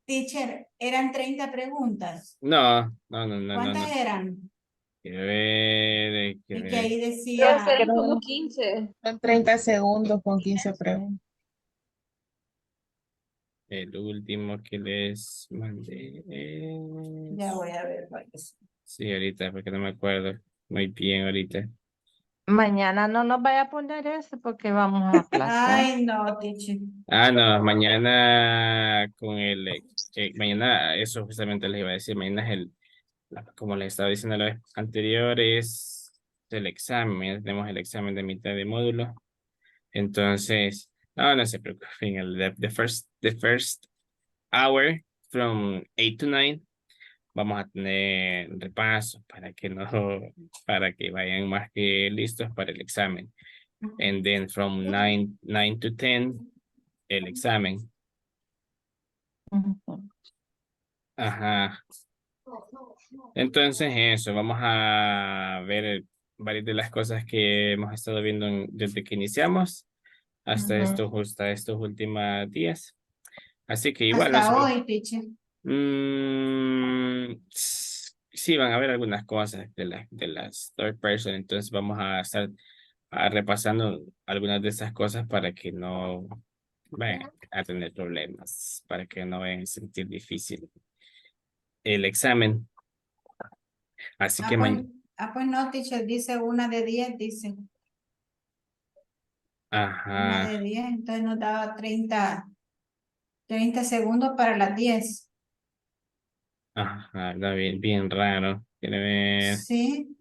teacher, eran 30 preguntas. no. ¿Cuántas eran? Hay que Y que ver. ahí Debe decía, ser como 15. Son 30 segundos con 15 preguntas. El último que les mandé ya es... voy a ver, pues. Sí, ahorita, porque no me acuerdo muy bien ahorita. Mañana no nos vaya a poner eso porque vamos a aplazar. Ay, no, teacher. No, mañana mañana, eso justamente les iba a decir, mañana es como les estaba diciendo la vez anterior, es el examen, mañana tenemos el examen de mitad de módulo, entonces, no se preocupen, the first hour from 8 to 9, vamos a tener repaso para que vayan más que listos para el examen, and then from 9 to 10, el examen. Ujú. Ajá. Entonces eso, vamos a ver varias de las cosas que hemos estado viendo desde que iniciamos Ujú. hasta estos últimos días. Así que igual no se Hasta preocupen. hoy, teacher. Sí, van a haber algunas cosas de las third person, entonces vamos a estar repasando algunas de esas cosas para que no vayan a tener problemas, para que no vayan a sentir difícil el examen. Así que Pues no, teacher, dice una de 10, dice. Una ajá, de 10, entonces nos daba 30 segundos para las 10. ajá, está bien raro. Quiero ver. Sí,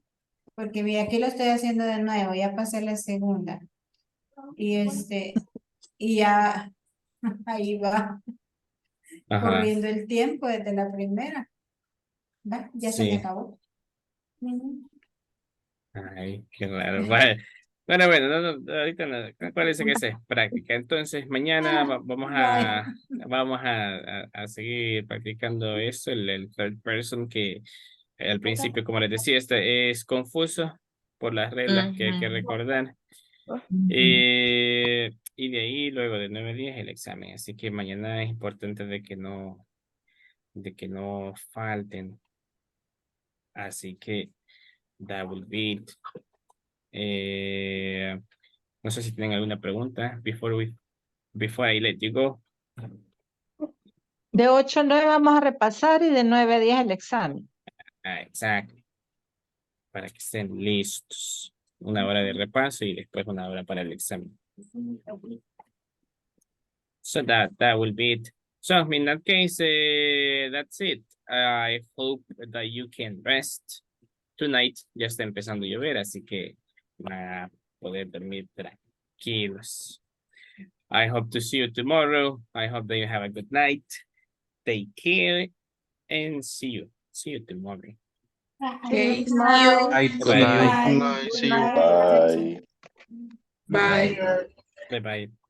porque aquí lo estoy haciendo de nuevo, ya pasé la segunda. Y y ya ahí va Ajá, corriendo el tiempo desde la primera. Va, ya se me sí. acabó. Ujú. Ay, qué raro. Vale. Bueno, ahorita no, parece que esa es práctica. Entonces, mañana vamos Bye. a seguir practicando eso, el third person, que al principio, como les decía, este es confuso. por las reglas que hay que recordar. Y de ahí, luego de 9 días, el examen. Así que mañana es importante de que no falten. Así que that will be it. No sé si tienen alguna pregunta before I let you go. De 8 a 9 vamos a repasar y de 9 a 10 el examen. Exacto. Para que estén listos. 1 hora de repaso y después 1 hora para el examen. So that will be it. So in that case, that's it. I hope that you can rest tonight. Ya está empezando a llover, así que van a poder dormir tranquilos. I hope to see you tomorrow. I hope that you have a good night. Take care and see you. See you tomorrow. Okay, see Tomorrow. you. I Good see you. night. Good Bye. night. Good See you. night. Bye. Bye. Bye bye.